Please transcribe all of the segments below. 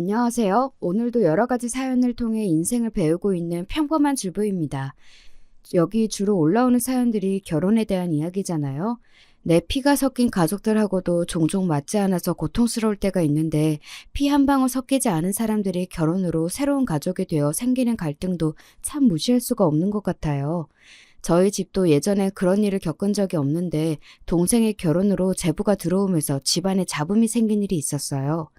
안녕하세요. 오늘도 여러 가지 사연을 통해 인생을 배우고 있는 평범한 주부입니다. 여기 주로 올라오는 사연들이 결혼에 대한 이야기잖아요. 내 피가 섞인 가족들하고도 종종 맞지 않아서 고통스러울 때가 있는데 피 한 방울 섞이지 않은 사람들이 결혼으로 새로운 가족이 되어 생기는 갈등도 참 무시할 수가 없는 것 같아요. 저희 집도 예전에 그런 일을 겪은 적이 없는데 동생의 결혼으로 제부가 들어오면서 집안에 잡음이 생긴 일이 있었어요.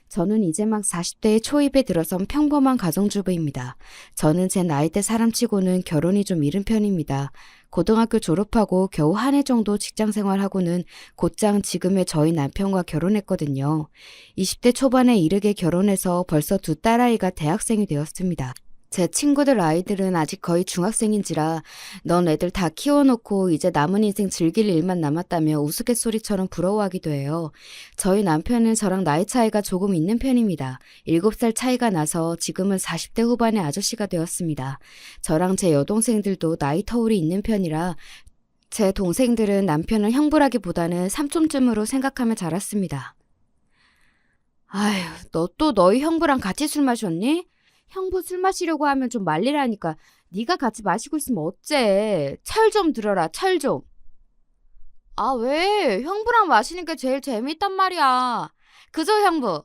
저는 이제 막 40대의 초입에 들어선 평범한 가정주부입니다. 저는 제 나이대 사람치고는 결혼이 좀 이른 편입니다. 고등학교 졸업하고 겨우 한 해 정도 직장 생활하고는 곧장 지금의 저희 남편과 결혼했거든요. 20대 초반에 이르게 결혼해서 벌써 두 딸아이가 대학생이 되었습니다. 제 친구들 아이들은 아직 거의 중학생인지라 넌 애들 다 키워놓고 이제 남은 인생 즐길 일만 남았다며 우스갯소리처럼 부러워하기도 해요. 저희 남편은 저랑 나이 차이가 조금 있는 편입니다. 7살 차이가 나서 지금은 40대 후반의 아저씨가 되었습니다. 저랑 제 여동생들도 나이 터울이 있는 편이라 제 동생들은 남편을 형부라기보다는 삼촌쯤으로 생각하며 자랐습니다. 아휴, 너 또 너희 형부랑 같이 술 마셨니? 형부 술 마시려고 하면 좀 말리라니까. 네가 같이 마시고 있으면 어째. 철 좀 들어라, 철 좀. 아, 왜? 형부랑 마시는 게 제일 재밌단 말이야. 그죠, 형부?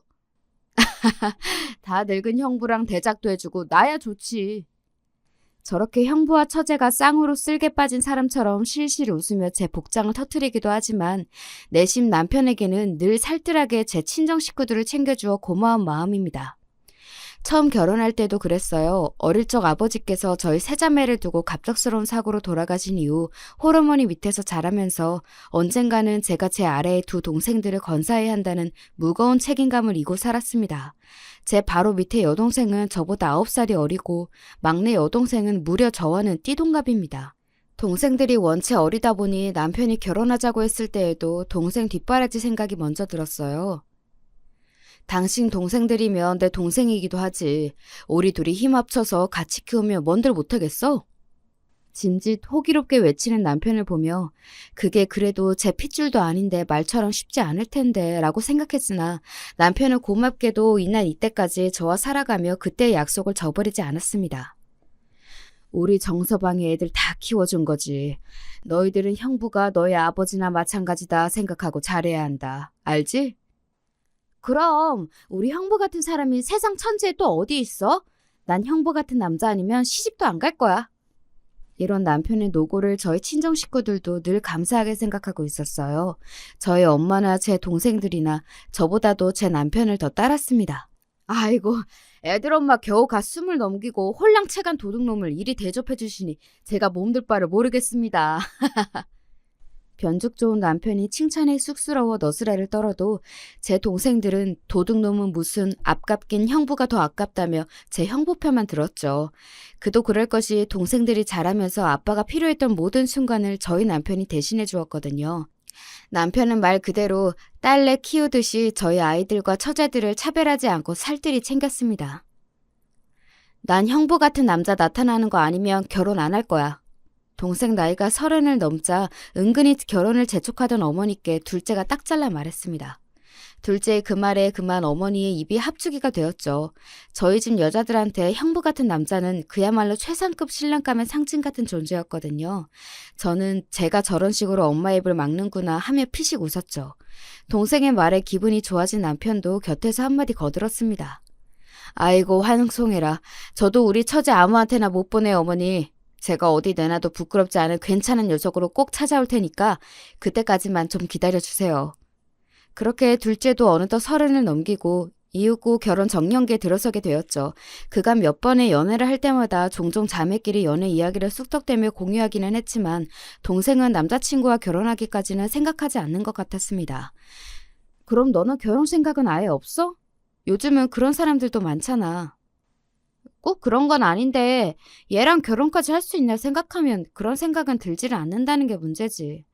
다 늙은 형부랑 대작도 해주고 나야 좋지. 저렇게 형부와 처제가 쌍으로 쓸개 빠진 사람처럼 실실 웃으며 제 복장을 터뜨리기도 하지만 내심 남편에게는 늘 살뜰하게 제 친정 식구들을 챙겨주어 고마운 마음입니다. 처음 결혼할 때도 그랬어요. 어릴 적 아버지께서 저희 세 자매를 두고 갑작스러운 사고로 돌아가신 이후 홀어머니 밑에서 자라면서 언젠가는 제가 제 아래의 두 동생들을 건사해야 한다는 무거운 책임감을 이고 살았습니다. 제 바로 밑에 여동생은 저보다 9살이 어리고 막내 여동생은 무려 저와는 띠동갑입니다. 동생들이 원체 어리다 보니 남편이 결혼하자고 했을 때에도 동생 뒷바라지 생각이 먼저 들었어요. 당신 동생들이면 내 동생이기도 하지. 우리 둘이 힘 합쳐서 같이 키우면 뭔들 못하겠어? 짐짓 호기롭게 외치는 남편을 보며 그게 그래도 제 핏줄도 아닌데 말처럼 쉽지 않을 텐데 라고 생각했으나 남편은 고맙게도 이날 이때까지 저와 살아가며 그때의 약속을 저버리지 않았습니다. 우리 정서방이 애들 다 키워준 거지. 너희들은 형부가 너희 아버지나 마찬가지다 생각하고 잘해야 한다. 알지? 그럼 우리 형부 같은 사람이 세상 천지에 또 어디 있어? 난 형부 같은 남자 아니면 시집도 안 갈 거야. 이런 남편의 노고를 저희 친정 식구들도 늘 감사하게 생각하고 있었어요. 저희 엄마나 제 동생들이나 저보다도 제 남편을 더 따랐습니다. 아이고, 애들 엄마 겨우 갓 20 넘기고 홀랑채간 도둑놈을 이리 대접해 주시니 제가 몸둘 바를 모르겠습니다. 변죽 좋은 남편이 칭찬에 쑥스러워 너스레를 떨어도 제 동생들은 도둑놈은 무슨 앞값긴 형부가 더 아깝다며 제 형부 편만 들었죠. 그도 그럴 것이 동생들이 자라면서 아빠가 필요했던 모든 순간을 저희 남편이 대신해 주었거든요. 남편은 말 그대로 딸내 키우듯이 저희 아이들과 처제들을 차별하지 않고 살뜰히 챙겼습니다. 난 형부 같은 남자 나타나는 거 아니면 결혼 안 할 거야. 동생 나이가 30을 넘자 은근히 결혼을 재촉하던 어머니께 둘째가 딱 잘라 말했습니다. 둘째의 그 말에 그만 어머니의 입이 합주기가 되었죠. 저희 집 여자들한테 형부 같은 남자는 그야말로 최상급 신랑감의 상징 같은 존재였거든요. 저는 제가 저런 식으로 엄마 입을 막는구나 하며 피식 웃었죠. 동생의 말에 기분이 좋아진 남편도 곁에서 한마디 거들었습니다. 아이고 환송해라. 저도 우리 처제 아무한테나 못 보내 어머니. 제가 어디 내놔도 부끄럽지 않은 괜찮은 녀석으로 꼭 찾아올 테니까 그때까지만 좀 기다려주세요. 그렇게 둘째도 어느덧 30을 넘기고 이윽고 결혼 정년기에 들어서게 되었죠. 그간 몇 번의 연애를 할 때마다 종종 자매끼리 연애 이야기를 쑥덕대며 공유하기는 했지만 동생은 남자친구와 결혼하기까지는 생각하지 않는 것 같았습니다. 그럼 너는 결혼 생각은 아예 없어? 요즘은 그런 사람들도 많잖아. 꼭 그런 건 아닌데 얘랑 결혼까지 할 수 있나 생각하면 그런 생각은 들지를 않는다는 게 문제지.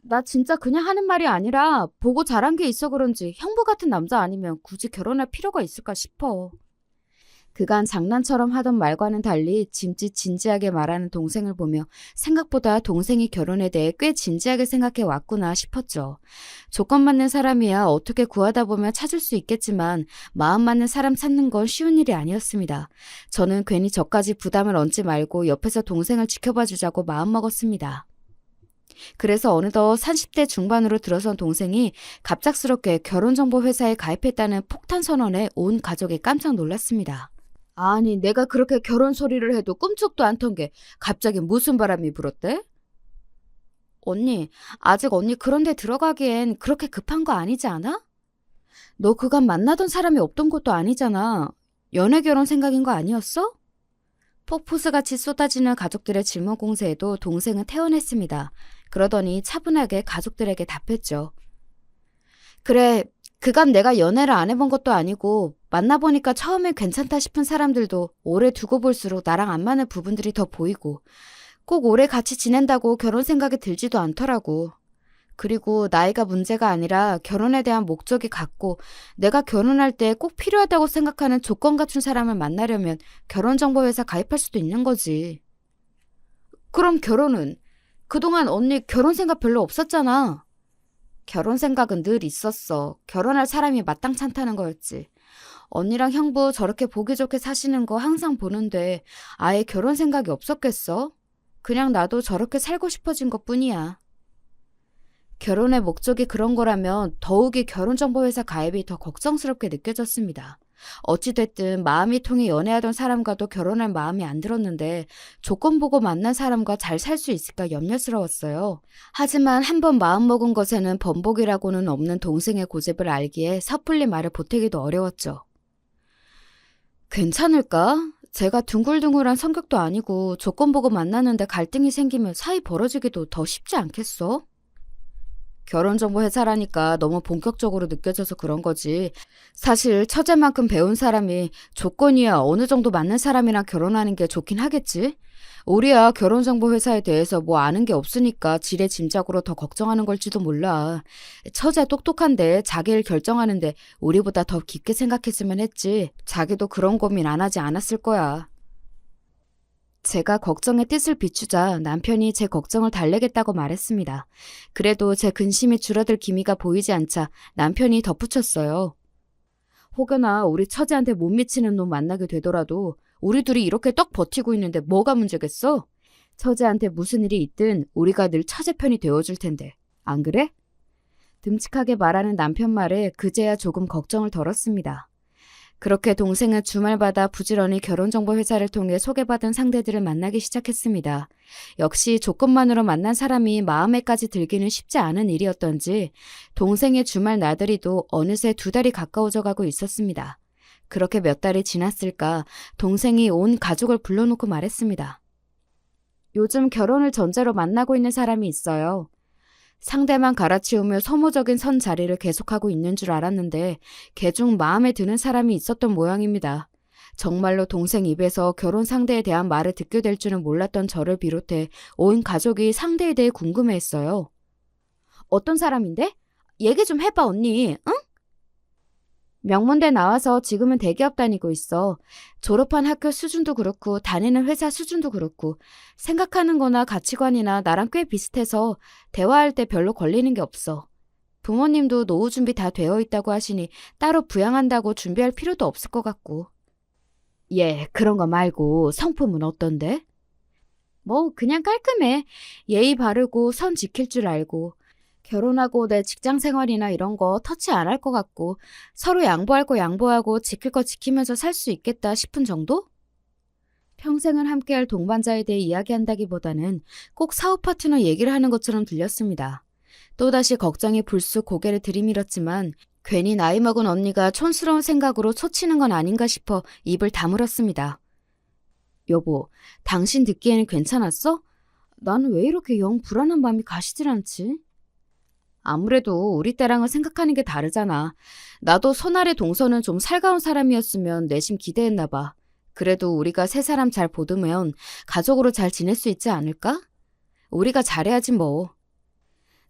나 진짜 그냥 하는 말이 아니라 보고 자란 게 있어 그런지 형부 같은 남자 아니면 굳이 결혼할 필요가 있을까 싶어. 그간 장난처럼 하던 말과는 달리 짐짓 진지하게 말하는 동생을 보며 생각보다 동생이 결혼에 대해 꽤 진지하게 생각해 왔구나 싶었죠. 조건 맞는 사람이야 어떻게 구하다 보면 찾을 수 있겠지만 마음 맞는 사람 찾는 건 쉬운 일이 아니었습니다. 저는 괜히 저까지 부담을 얹지 말고 옆에서 동생을 지켜봐 주자고 마음먹었습니다. 그래서 어느덧 30대 중반으로 들어선 동생이 갑작스럽게 결혼정보회사에 가입했다는 폭탄 선언에 온 가족이 깜짝 놀랐습니다. 아니, 내가 그렇게 결혼 소리를 해도 꿈쩍도 안 턴 게 갑자기 무슨 바람이 불었대? 언니, 아직 언니 그런 데 들어가기엔 그렇게 급한 거 아니지 않아? 너 그간 만나던 사람이 없던 것도 아니잖아. 연애 결혼 생각인 거 아니었어? 폭포수같이 쏟아지는 가족들의 질문 공세에도 동생은 태어났습니다. 그러더니 차분하게 가족들에게 답했죠. 그래, 그간 내가 연애를 안 해본 것도 아니고 만나보니까 처음엔 괜찮다 싶은 사람들도 오래 두고 볼수록 나랑 안 맞는 부분들이 더 보이고 꼭 오래 같이 지낸다고 결혼 생각이 들지도 않더라고. 그리고 나이가 문제가 아니라 결혼에 대한 목적이 같고 내가 결혼할 때 꼭 필요하다고 생각하는 조건 갖춘 사람을 만나려면 결혼정보회사 가입할 수도 있는 거지. 그럼 결혼은? 그동안 언니 결혼 생각 별로 없었잖아. 결혼 생각은 늘 있었어. 결혼할 사람이 마땅찮다는 거였지. 언니랑 형부 저렇게 보기 좋게 사시는 거 항상 보는데 아예 결혼 생각이 없었겠어? 그냥 나도 저렇게 살고 싶어진 것뿐이야. 결혼의 목적이 그런 거라면 더욱이 결혼정보회사 가입이 더 걱정스럽게 느껴졌습니다. 어찌됐든 마음이 통해 연애하던 사람과도 결혼할 마음이 안 들었는데 조건 보고 만난 사람과 잘 살 수 있을까 염려스러웠어요. 하지만 한번 마음먹은 것에는 번복이라고는 없는 동생의 고집을 알기에 섣불리 말을 보태기도 어려웠죠. 괜찮을까? 제가 둥글둥글한 성격도 아니고 조건 보고 만나는데 갈등이 생기면 사이 벌어지기도 더 쉽지 않겠어? 결혼정보회사라니까 너무 본격적으로 느껴져서 그런 거지. 사실 처제만큼 배운 사람이 조건이야 어느 정도 맞는 사람이랑 결혼하는 게 좋긴 하겠지. 우리야 결혼정보회사에 대해서 뭐 아는 게 없으니까 지레짐작으로 더 걱정하는 걸지도 몰라. 처제 똑똑한데 자기 일 결정하는데 우리보다 더 깊게 생각했으면 했지. 자기도 그런 고민 안 하지 않았을 거야. 제가 걱정의 뜻을 비추자 남편이 제 걱정을 달래겠다고 말했습니다. 그래도 제 근심이 줄어들 기미가 보이지 않자 남편이 덧붙였어요. 혹여나 우리 처제한테 못 미치는 놈 만나게 되더라도 우리 둘이 이렇게 떡 버티고 있는데 뭐가 문제겠어? 처제한테 무슨 일이 있든 우리가 늘 처제 편이 되어줄 텐데. 안 그래? 듬직하게 말하는 남편 말에 그제야 조금 걱정을 덜었습니다. 그렇게 동생은 주말마다 부지런히 결혼정보회사를 통해 소개받은 상대들을 만나기 시작했습니다. 역시 조건만으로 만난 사람이 마음에까지 들기는 쉽지 않은 일이었던지 동생의 주말 나들이도 어느새 2달이 가까워져 가고 있었습니다. 그렇게 몇 달이 지났을까 동생이 온 가족을 불러놓고 말했습니다. 요즘 결혼을 전제로 만나고 있는 사람이 있어요. 상대만 갈아치우며 소모적인 선 자리를 계속하고 있는 줄 알았는데 걔 중 마음에 드는 사람이 있었던 모양입니다. 정말로 동생 입에서 결혼 상대에 대한 말을 듣게 될 줄은 몰랐던 저를 비롯해 온 가족이 상대에 대해 궁금해했어요. 어떤 사람인데? 얘기 좀 해봐 언니, 응? 명문대 나와서 지금은 대기업 다니고 있어. 졸업한 학교 수준도 그렇고 다니는 회사 수준도 그렇고 생각하는 거나 가치관이나 나랑 꽤 비슷해서 대화할 때 별로 걸리는 게 없어. 부모님도 노후 준비 다 되어 있다고 하시니 따로 부양한다고 준비할 필요도 없을 것 같고. 예, 그런 거 말고 성품은 어떤데? 뭐 그냥 깔끔해. 예의 바르고 선 지킬 줄 알고. 결혼하고 내 직장 생활이나 이런 거 터치 안 할 것 같고 서로 양보할 거 양보하고 지킬 거 지키면서 살 수 있겠다 싶은 정도? 평생을 함께할 동반자에 대해 이야기한다기보다는 꼭 사업 파트너 얘기를 하는 것처럼 들렸습니다. 또다시 걱정이 불쑥 고개를 들이밀었지만 괜히 나이 먹은 언니가 촌스러운 생각으로 초치는 건 아닌가 싶어 입을 다물었습니다. 여보, 당신 듣기에는 괜찮았어? 나는 왜 이렇게 영 불안한 마음이 가시질 않지? 아무래도 우리 때랑은 생각하는 게 다르잖아. 나도 손아래 동서는 좀 살가운 사람이었으면 내심 기대했나 봐. 그래도 우리가 세 사람 잘 보듬으면 가족으로 잘 지낼 수 있지 않을까? 우리가 잘해야지 뭐.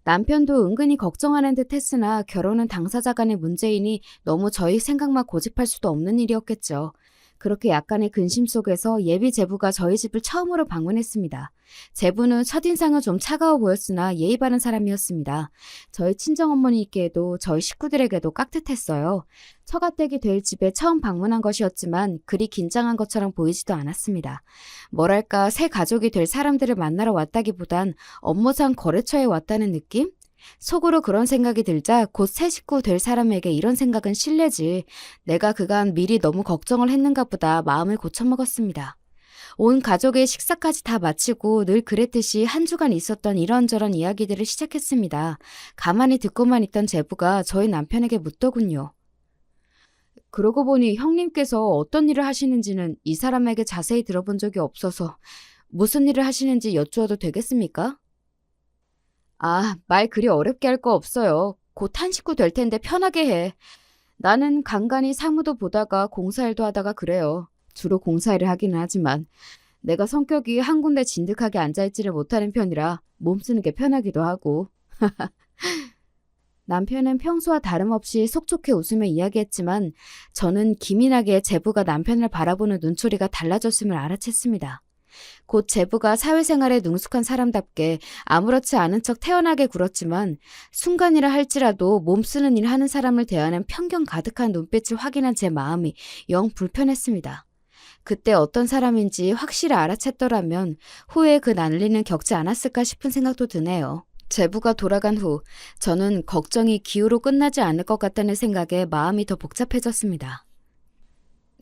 남편도 은근히 걱정하는 듯 했으나 결혼은 당사자 간의 문제이니 너무 저희 생각만 고집할 수도 없는 일이었겠죠. 그렇게 약간의 근심 속에서 예비 제부가 저희 집을 처음으로 방문했습니다. 제부는 첫인상은 좀 차가워 보였으나 예의 바른 사람이었습니다. 저희 친정어머니께도 저희 식구들에게도 깍듯했어요. 처가댁이 될 집에 처음 방문한 것이었지만 그리 긴장한 것처럼 보이지도 않았습니다. 뭐랄까 새 가족이 될 사람들을 만나러 왔다기보단 업무상 거래처에 왔다는 느낌? 속으로 그런 생각이 들자 곧 새 식구 될 사람에게 이런 생각은 실례지. 내가 그간 미리 너무 걱정을 했는가 보다 마음을 고쳐먹었습니다. 온 가족의 식사까지 다 마치고 늘 그랬듯이 한 주간 있었던 이런저런 이야기들을 시작했습니다. 가만히 듣고만 있던 제부가 저희 남편에게 묻더군요. 그러고 보니 형님께서 어떤 일을 하시는지는 이 사람에게 자세히 들어본 적이 없어서 무슨 일을 하시는지 여쭈어도 되겠습니까? 말 그리 어렵게 할 거 없어요. 곧 한 식구 될 텐데 편하게 해. 나는 간간히 사무도 보다가 공사일도 하다가 그래요. 주로 공사일을 하기는 하지만 내가 성격이 한 군데 진득하게 앉아있지를 못하는 편이라 몸 쓰는 게 편하기도 하고. 남편은 평소와 다름없이 속촉해 웃으며 이야기했지만 저는 기민하게 제부가 남편을 바라보는 눈초리가 달라졌음을 알아챘습니다. 곧 제부가 사회생활에 능숙한 사람답게 아무렇지 않은 척 태연하게 굴었지만 순간이라 할지라도 몸 쓰는 일 하는 사람을 대하는 편견 가득한 눈빛을 확인한 제 마음이 영 불편했습니다. 그때 어떤 사람인지 확실히 알아챘더라면 후에 그 난리는 겪지 않았을까 싶은 생각도 드네요. 제부가 돌아간 후 저는 걱정이 기우로 끝나지 않을 것 같다는 생각에 마음이 더 복잡해졌습니다.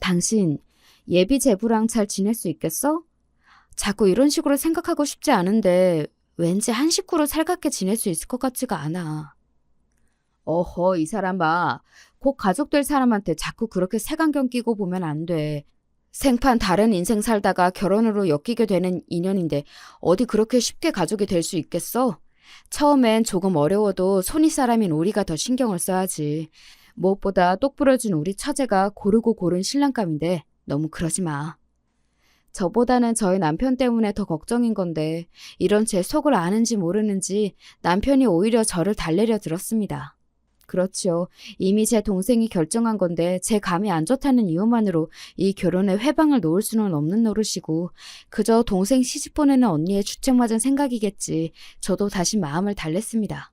당신 예비 제부랑 잘 지낼 수 있겠어? 자꾸 이런 식으로 생각하고 싶지 않은데 왠지 한 식구로 살갑게 지낼 수 있을 것 같지가 않아. 어허, 이 사람아. 곧 가족 될 사람한테 자꾸 그렇게 색안경 끼고 보면 안 돼. 생판 다른 인생 살다가 결혼으로 엮이게 되는 인연인데 어디 그렇게 쉽게 가족이 될 수 있겠어? 처음엔 조금 어려워도 손윗 사람인 우리가 더 신경을 써야지. 무엇보다 똑 부러진 우리 처제가 고르고 고른 신랑감인데 너무 그러지 마. 저보다는 저희 남편 때문에 더 걱정인 건데 이런 제 속을 아는지 모르는지 남편이 오히려 저를 달래려 들었습니다. 그렇죠. 이미 제 동생이 결정한 건데 제 감이 안 좋다는 이유만으로 이 결혼에 회방을 놓을 수는 없는 노릇이고 그저 동생 시집 보내는 언니의 주책 맞은 생각이겠지. 저도 다시 마음을 달랬습니다.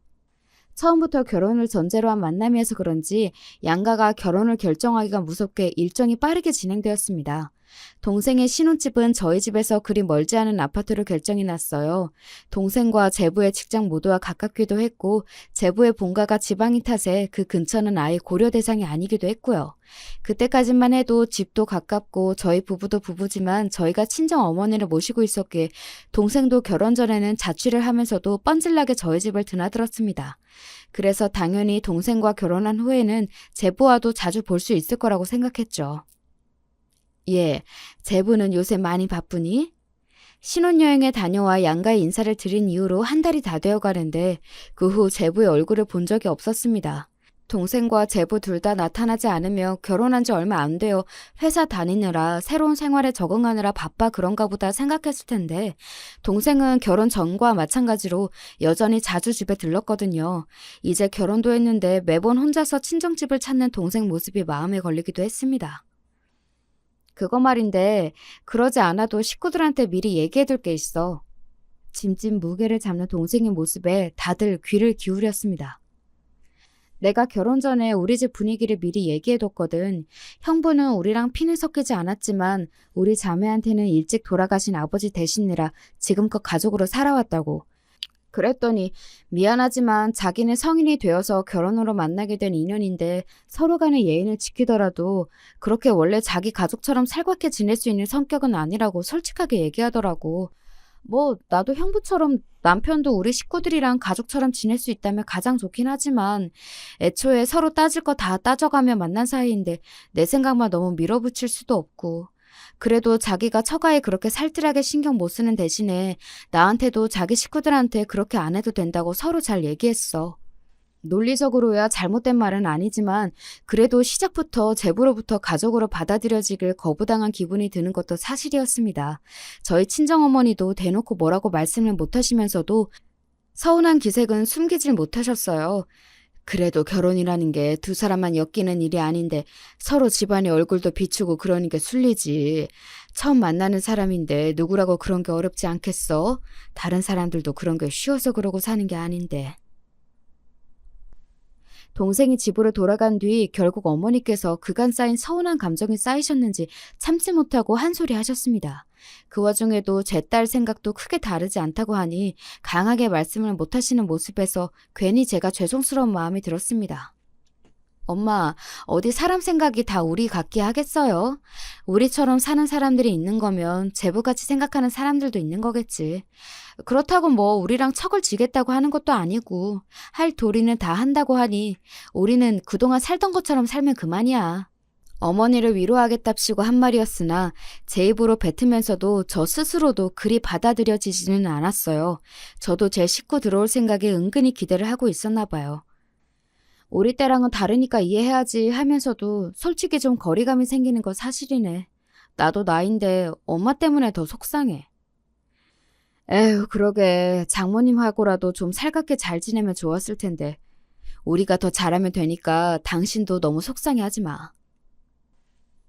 처음부터 결혼을 전제로 한 만남이어서 그런지 양가가 결혼을 결정하기가 무섭게 일정이 빠르게 진행되었습니다. 동생의 신혼집은 저희 집에서 그리 멀지 않은 아파트로 결정이 났어요. 동생과 제부의 직장 모두와 가깝기도 했고 제부의 본가가 지방인 탓에 그 근처는 아예 고려 대상이 아니기도 했고요. 그때까지만 해도 집도 가깝고 저희 부부도 부부지만 저희가 친정 어머니를 모시고 있었기에 동생도 결혼 전에는 자취를 하면서도 뻔질나게 저희 집을 드나들었습니다. 그래서 당연히 동생과 결혼한 후에는 제부와도 자주 볼 수 있을 거라고 생각했죠. 예, 제부는 요새 많이 바쁘니? 신혼여행에 다녀와 양가의 인사를 드린 이후로 한 달이 다 되어 가는데 그 후 제부의 얼굴을 본 적이 없었습니다. 동생과 제부 둘 다 나타나지 않으며 결혼한 지 얼마 안 되어 회사 다니느라 새로운 생활에 적응하느라 바빠 그런가 보다 생각했을 텐데 동생은 결혼 전과 마찬가지로 여전히 자주 집에 들렀거든요. 이제 결혼도 했는데 매번 혼자서 친정집을 찾는 동생 모습이 마음에 걸리기도 했습니다. 그거 말인데 그러지 않아도 식구들한테 미리 얘기해둘 게 있어. 짐짓 무게를 잡는 동생의 모습에 다들 귀를 기울였습니다. 내가 결혼 전에 우리 집 분위기를 미리 얘기해뒀거든. 형부는 우리랑 피는 섞이지 않았지만 우리 자매한테는 일찍 돌아가신 아버지 대신이라 지금껏 가족으로 살아왔다고. 그랬더니 미안하지만 자기는 성인이 되어서 결혼으로 만나게 된 인연인데 서로 간의 예의는 지키더라도 그렇게 원래 자기 가족처럼 살갑게 지낼 수 있는 성격은 아니라고 솔직하게 얘기하더라고. 뭐 나도 형부처럼 남편도 우리 식구들이랑 가족처럼 지낼 수 있다면 가장 좋긴 하지만 애초에 서로 따질 거 다 따져가며 만난 사이인데 내 생각만 너무 밀어붙일 수도 없고 그래도 자기가 처가에 그렇게 살뜰하게 신경 못 쓰는 대신에 나한테도 자기 식구들한테 그렇게 안 해도 된다고 서로 잘 얘기했어. 논리적으로야 잘못된 말은 아니지만 그래도 시작부터 제부로부터 가족으로 받아들여지길 거부당한 기분이 드는 것도 사실이었습니다. 저희 친정어머니도 대놓고 뭐라고 말씀을 못하시면서도 서운한 기색은 숨기질 못하셨어요. 그래도 결혼이라는 게 두 사람만 엮이는 일이 아닌데 서로 집안의 얼굴도 비추고 그러는 게 순리지. 처음 만나는 사람인데 누구라고 그런 게 어렵지 않겠어? 다른 사람들도 그런 게 쉬워서 그러고 사는 게 아닌데. 동생이 집으로 돌아간 뒤 결국 어머니께서 그간 쌓인 서운한 감정이 쌓이셨는지 참지 못하고 한 소리 하셨습니다. 그 와중에도 제 딸 생각도 크게 다르지 않다고 하니 강하게 말씀을 못 하시는 모습에서 괜히 제가 죄송스러운 마음이 들었습니다. 엄마, 어디 사람 생각이 다 우리 같게 하겠어요? 우리처럼 사는 사람들이 있는 거면 제부같이 생각하는 사람들도 있는 거겠지. 그렇다고 뭐 우리랑 척을 지겠다고 하는 것도 아니고 할 도리는 다 한다고 하니 우리는 그동안 살던 것처럼 살면 그만이야. 어머니를 위로하겠답시고 한 말이었으나 제 입으로 뱉으면서도 저 스스로도 그리 받아들여지지는 않았어요. 저도 제 식구 들어올 생각에 은근히 기대를 하고 있었나 봐요. 우리 때랑은 다르니까 이해해야지 하면서도 솔직히 좀 거리감이 생기는 건 사실이네. 나도 나인데 엄마 때문에 더 속상해. 에휴, 그러게. 장모님하고라도 좀 살갑게 잘 지내면 좋았을 텐데. 우리가 더 잘하면 되니까 당신도 너무 속상해하지 마.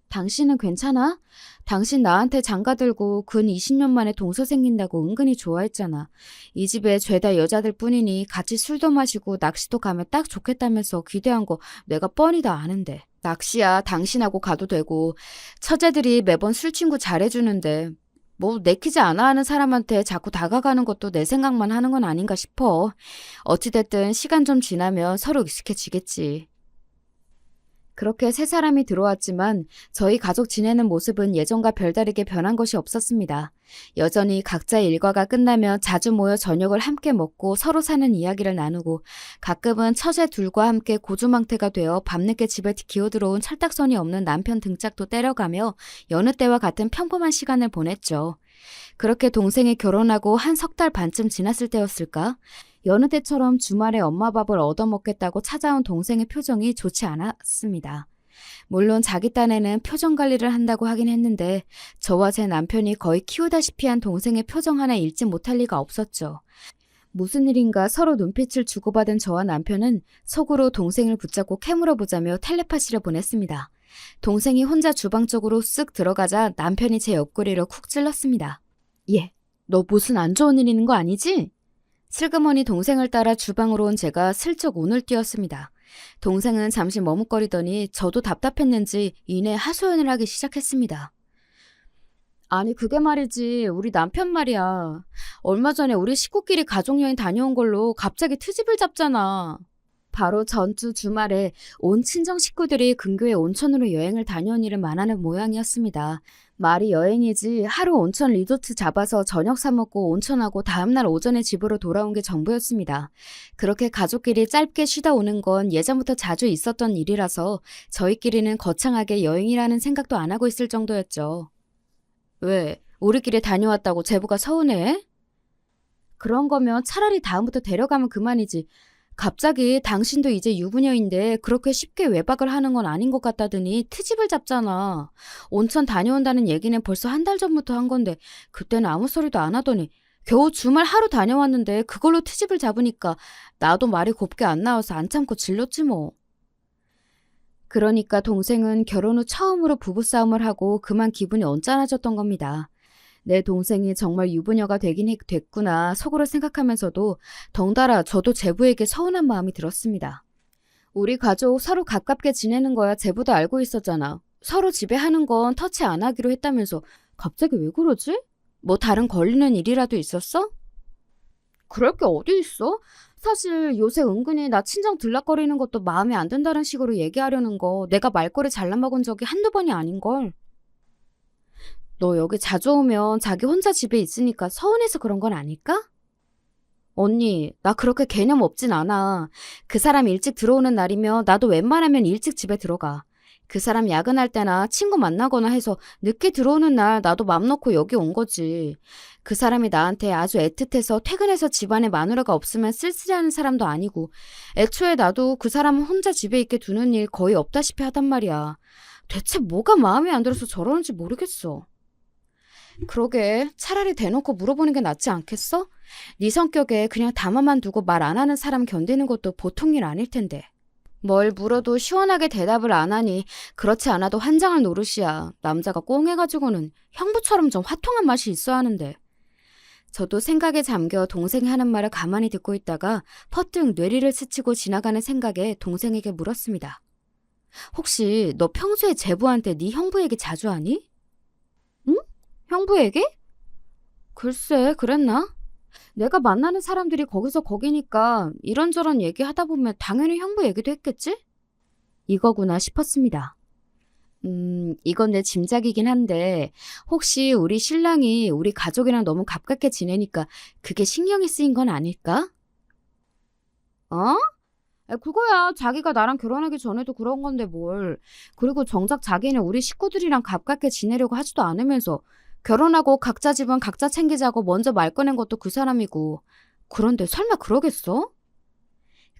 당신은 괜찮아? 당신 나한테 장가들고 근 20년 만에 동서 생긴다고 은근히 좋아했잖아. 이 집에 죄다 여자들 뿐이니 같이 술도 마시고 낚시도 가면 딱 좋겠다면서 기대한 거 내가 뻔히 다 아는데. 낚시야 당신하고 가도 되고 처제들이 매번 술 친구 잘해주는데 뭐 내키지 않아 하는 사람한테 자꾸 다가가는 것도 내 생각만 하는 건 아닌가 싶어. 어찌됐든 시간 좀 지나면 서로 익숙해지겠지. 그렇게 세 사람이 들어왔지만 저희 가족 지내는 모습은 예전과 별다르게 변한 것이 없었습니다. 여전히 각자의 일과가 끝나면 자주 모여 저녁을 함께 먹고 서로 사는 이야기를 나누고 가끔은 처제 둘과 함께 고주망태가 되어 밤늦게 집에 기어들어온 철딱선이 없는 남편 등짝도 때려가며 여느 때와 같은 평범한 시간을 보냈죠. 그렇게 동생이 결혼하고 한 석 달 반쯤 지났을 때였을까? 여느 때처럼 주말에 엄마 밥을 얻어먹겠다고 찾아온 동생의 표정이 좋지 않았습니다. 물론 자기 딴에는 표정 관리를 한다고 하긴 했는데 저와 제 남편이 거의 키우다시피 한 동생의 표정 하나 읽지 못할 리가 없었죠. 무슨 일인가 서로 눈빛을 주고받은 저와 남편은 속으로 동생을 붙잡고 캐물어보자며 텔레파시를 보냈습니다. 동생이 혼자 주방 쪽으로 쓱 들어가자 남편이 제 옆구리를 쿡 찔렀습니다. 얘, 너 무슨 안 좋은 일 있는 거 아니지? 슬그머니 동생을 따라 주방으로 온 제가 슬쩍 운을 띄웠습니다. 동생은 잠시 머뭇거리더니 저도 답답했는지 이내 하소연을 하기 시작했습니다. 아니 그게 말이지 우리 남편 말이야. 얼마 전에 우리 식구끼리 가족여행 다녀온 걸로 갑자기 트집을 잡잖아. 바로 전주 주말에 온 친정 식구들이 근교의 온천으로 여행을 다녀온 일을 말하는 모양이었습니다. 말이 여행이지 하루 온천 리조트 잡아서 저녁 사 먹고 온천하고 다음날 오전에 집으로 돌아온 게 전부였습니다. 그렇게 가족끼리 짧게 쉬다 오는 건 예전부터 자주 있었던 일이라서 저희끼리는 거창하게 여행이라는 생각도 안 하고 있을 정도였죠. 왜? 우리끼리 다녀왔다고 제부가 서운해? 그런 거면 차라리 다음부터 데려가면 그만이지. 갑자기 당신도 이제 유부녀인데 그렇게 쉽게 외박을 하는 건 아닌 것 같다더니 트집을 잡잖아. 온천 다녀온다는 얘기는 벌써 한 달 전부터 한 건데 그때는 아무 소리도 안 하더니 겨우 주말 하루 다녀왔는데 그걸로 트집을 잡으니까 나도 말이 곱게 안 나와서 안 참고 질렀지 뭐. 그러니까 동생은 결혼 후 처음으로 부부싸움을 하고 그만 기분이 언짢아졌던 겁니다. 내 동생이 정말 유부녀가 되긴 됐구나 속으로 생각하면서도 덩달아 저도 제부에게 서운한 마음이 들었습니다. 우리 가족 서로 가깝게 지내는 거야 제부도 알고 있었잖아. 서로 집에 하는 건 터치 안 하기로 했다면서 갑자기 왜 그러지? 뭐 다른 걸리는 일이라도 있었어? 그럴 게 어디 있어? 사실 요새 은근히 나 친정 들락거리는 것도 마음에 안 든다는 식으로 얘기하려는 거 내가 말꼬리 잘라먹은 적이 한두 번이 아닌걸. 너 여기 자주 오면 자기 혼자 집에 있으니까 서운해서 그런 건 아닐까? 언니, 나 그렇게 개념 없진 않아. 그 사람 일찍 들어오는 날이면 나도 웬만하면 일찍 집에 들어가. 그 사람 야근할 때나 친구 만나거나 해서 늦게 들어오는 날 나도 맘 놓고 여기 온 거지. 그 사람이 나한테 아주 애틋해서 퇴근해서 집안에 마누라가 없으면 쓸쓸해하는 사람도 아니고 애초에 나도 그 사람은 혼자 집에 있게 두는 일 거의 없다시피 하단 말이야. 대체 뭐가 마음에 안 들어서 저러는지 모르겠어. 그러게, 차라리 대놓고 물어보는 게 낫지 않겠어? 네 성격에 그냥 담아만 두고 말 안 하는 사람 견디는 것도 보통 일 아닐 텐데. 뭘 물어도 시원하게 대답을 안 하니 그렇지 않아도 환장할 노릇이야. 남자가 꽁해가지고는 형부처럼 좀 화통한 맛이 있어야 하는데. 저도 생각에 잠겨 동생이 하는 말을 가만히 듣고 있다가 퍼뜩 뇌리를 스치고 지나가는 생각에 동생에게 물었습니다. 혹시 너 평소에 제부한테 네 형부 얘기 자주 하니? 응? 형부 얘기? 글쎄, 그랬나? 내가 만나는 사람들이 거기서 거기니까 이런저런 얘기하다 보면 당연히 형부 얘기도 했겠지? 이거구나 싶었습니다. 이건 내 짐작이긴 한데 혹시 우리 신랑이 우리 가족이랑 너무 가깝게 지내니까 그게 신경이 쓰인 건 아닐까? 어? 그거야. 자기가 나랑 결혼하기 전에도 그런 건데 뭘. 그리고 정작 자기는 우리 식구들이랑 가깝게 지내려고 하지도 않으면서 결혼하고 각자 집은 각자 챙기자고 먼저 말 꺼낸 것도 그 사람이고. 그런데 설마 그러겠어?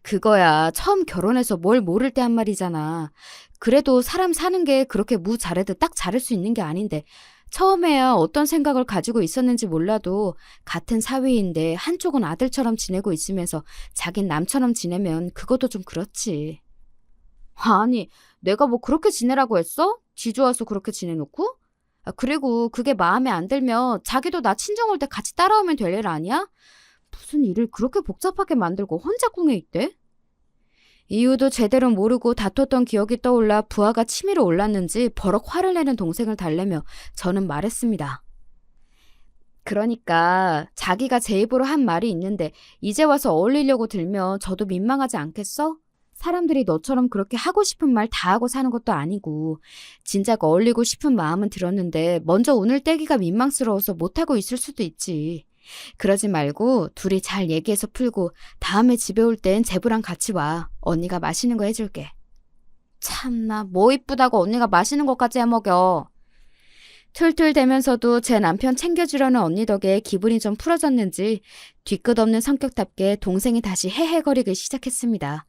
그거야. 처음 결혼해서 뭘 모를 때 한 말이잖아. 그래도 사람 사는 게 그렇게 무 잘해도 딱 잘할 수 있는 게 아닌데 처음에야 어떤 생각을 가지고 있었는지 몰라도 같은 사위인데 한쪽은 아들처럼 지내고 있으면서 자긴 남처럼 지내면 그것도 좀 그렇지. 아니, 내가 뭐 그렇게 지내라고 했어? 지 좋아서 그렇게 지내놓고? 그리고 그게 마음에 안 들면 자기도 나 친정 올 때 같이 따라오면 될 일 아니야? 무슨 일을 그렇게 복잡하게 만들고 혼자 궁에 있대? 이유도 제대로 모르고 다퉜던 기억이 떠올라 부하가 치밀어 올랐는지 버럭 화를 내는 동생을 달래며 저는 말했습니다. 그러니까 자기가 제 입으로 한 말이 있는데 이제 와서 어울리려고 들면 저도 민망하지 않겠어? 사람들이 너처럼 그렇게 하고 싶은 말 다 하고 사는 것도 아니고 진작 어울리고 싶은 마음은 들었는데 먼저 운을 떼기가 민망스러워서 못하고 있을 수도 있지. 그러지 말고 둘이 잘 얘기해서 풀고 다음에 집에 올 땐 제부랑 같이 와. 언니가 맛있는 거 해줄게. 참나, 뭐 이쁘다고 언니가 맛있는 것까지 해먹여. 툴툴대면서도 제 남편 챙겨주려는 언니 덕에 기분이 좀 풀어졌는지 뒤끝 없는 성격답게 동생이 다시 헤헤거리기 시작했습니다.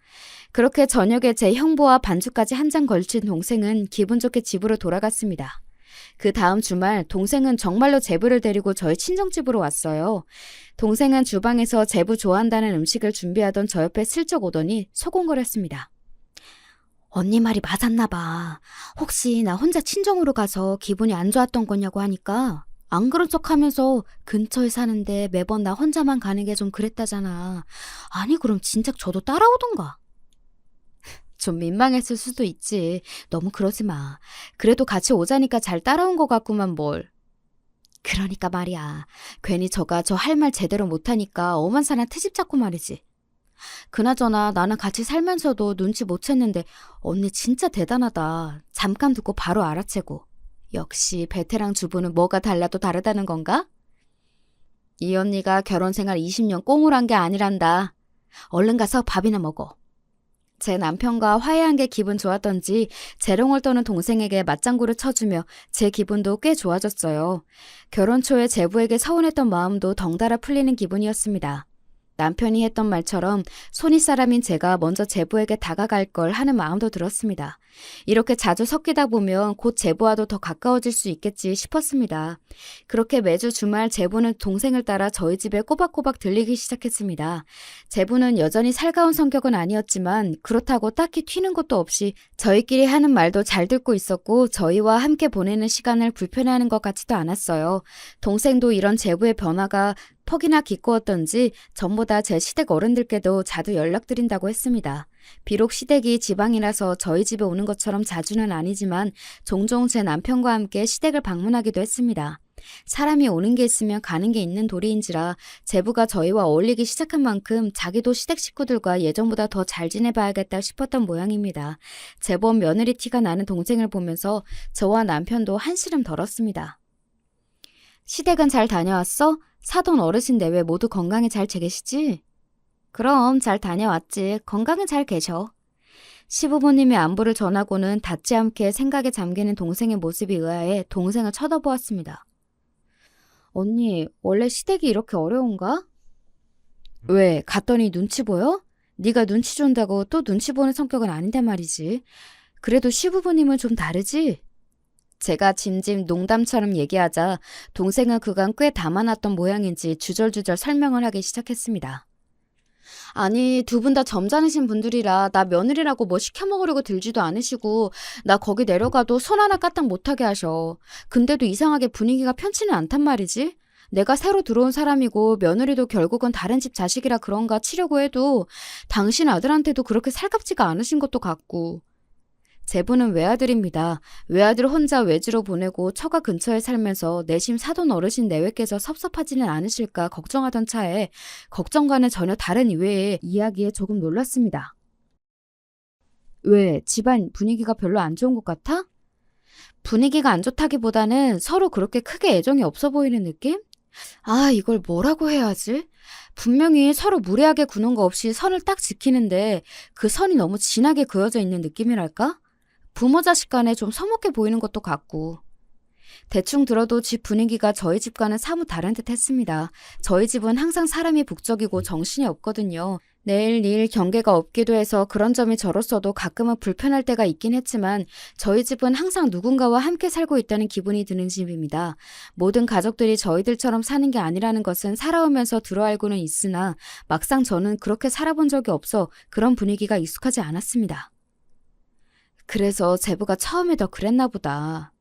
그렇게 저녁에 제 형부와 반주까지 한 잔 걸친 동생은 기분 좋게 집으로 돌아갔습니다. 그 다음 주말 동생은 정말로 제부를 데리고 저희 친정집으로 왔어요. 동생은 주방에서 제부 좋아한다는 음식을 준비하던 저 옆에 슬쩍 오더니 소곤거렸습니다. 언니 말이 맞았나 봐. 혹시 나 혼자 친정으로 가서 기분이 안 좋았던 거냐고 하니까 안 그런 척하면서 근처에 사는데 매번 나 혼자만 가는 게 좀 그랬다잖아. 아니 그럼 진작 저도 따라오던가. 좀 민망했을 수도 있지. 너무 그러지 마. 그래도 같이 오자니까 잘 따라온 것 같구만 뭘. 그러니까 말이야. 괜히 저가 저 할 말 제대로 못하니까 엄한 사람 트집 잡고 말이지. 그나저나 나는 같이 살면서도 눈치 못 챘는데 언니 진짜 대단하다. 잠깐 듣고 바로 알아채고. 역시 베테랑 주부는 뭐가 달라도 다르다는 건가? 이 언니가 결혼 생활 20년 꽁을 한 게 아니란다. 얼른 가서 밥이나 먹어. 제 남편과 화해한 게 기분 좋았던지 재롱을 떠는 동생에게 맞장구를 쳐주며 제 기분도 꽤 좋아졌어요. 결혼 초에 제부에게 서운했던 마음도 덩달아 풀리는 기분이었습니다. 남편이 했던 말처럼 손윗사람인 제가 먼저 제부에게 다가갈 걸 하는 마음도 들었습니다. 이렇게 자주 섞이다 보면 곧 제부와도 더 가까워질 수 있겠지 싶었습니다. 그렇게 매주 주말 제부는 동생을 따라 저희 집에 꼬박꼬박 들리기 시작했습니다. 제부는 여전히 살가운 성격은 아니었지만 그렇다고 딱히 튀는 것도 없이 저희끼리 하는 말도 잘 듣고 있었고 저희와 함께 보내는 시간을 불편해하는 것 같지도 않았어요. 동생도 이런 제부의 변화가 퍽이나 기꺼웠던지 전보다 제 시댁 어른들께도 자주 연락드린다고 했습니다. 비록 시댁이 지방이라서 저희 집에 오는 것처럼 자주는 아니지만 종종 제 남편과 함께 시댁을 방문하기도 했습니다. 사람이 오는 게 있으면 가는 게 있는 도리인지라 제부가 저희와 어울리기 시작한 만큼 자기도 시댁 식구들과 예전보다 더 잘 지내봐야겠다 싶었던 모양입니다. 제법 며느리 티가 나는 동생을 보면서 저와 남편도 한시름 덜었습니다. 시댁은 잘 다녀왔어? 사돈 어르신 내외 모두 건강히 잘 지내시지? 그럼 잘 다녀왔지. 건강히 잘 계셔. 시부모님의 안부를 전하고는 닿지 않게 생각에 잠기는 동생의 모습이 의아해 동생을 쳐다보았습니다. 언니, 원래 시댁이 이렇게 어려운가? 왜, 갔더니 눈치 보여? 네가 눈치 준다고 또 눈치 보는 성격은 아닌데 말이지. 그래도 시부모님은 좀 다르지? 제가 짐짓 농담처럼 얘기하자 동생은 그간 꽤 담아놨던 모양인지 주절주절 설명을 하기 시작했습니다. 아니, 두 분 다 점잖으신 분들이라 나 며느리라고 뭐 시켜 먹으려고 들지도 않으시고 나 거기 내려가도 손 하나 까딱 못하게 하셔. 근데도 이상하게 분위기가 편치는 않단 말이지. 내가 새로 들어온 사람이고 며느리도 결국은 다른 집 자식이라 그런가 치려고 해도 당신 아들한테도 그렇게 살갑지가 않으신 것도 같고. 제부는 외아들입니다. 외아들 혼자 외지로 보내고 처가 근처에 살면서 내심 사돈 어르신 내외께서 섭섭하지는 않으실까 걱정하던 차에 걱정과는 전혀 다른 이외의 이야기에 조금 놀랐습니다. 왜? 집안 분위기가 별로 안 좋은 것 같아? 분위기가 안 좋다기보다는 서로 그렇게 크게 애정이 없어 보이는 느낌? 아, 이걸 뭐라고 해야 하지? 분명히 서로 무례하게 구는 거 없이 선을 딱 지키는데 그 선이 너무 진하게 그어져 있는 느낌이랄까? 부모 자식 간에 좀 서먹해 보이는 것도 같고. 대충 들어도 집 분위기가 저희 집과는 사뭇 다른 듯 했습니다. 저희 집은 항상 사람이 북적이고 정신이 없거든요. 내일 일 경계가 없기도 해서 그런 점이 저로서도 가끔은 불편할 때가 있긴 했지만 저희 집은 항상 누군가와 함께 살고 있다는 기분이 드는 집입니다. 모든 가족들이 저희들처럼 사는 게 아니라는 것은 살아오면서 들어알고는 있으나 막상 저는 그렇게 살아본 적이 없어 그런 분위기가 익숙하지 않았습니다. 그래서 제부가 처음에 더 그랬나 보다.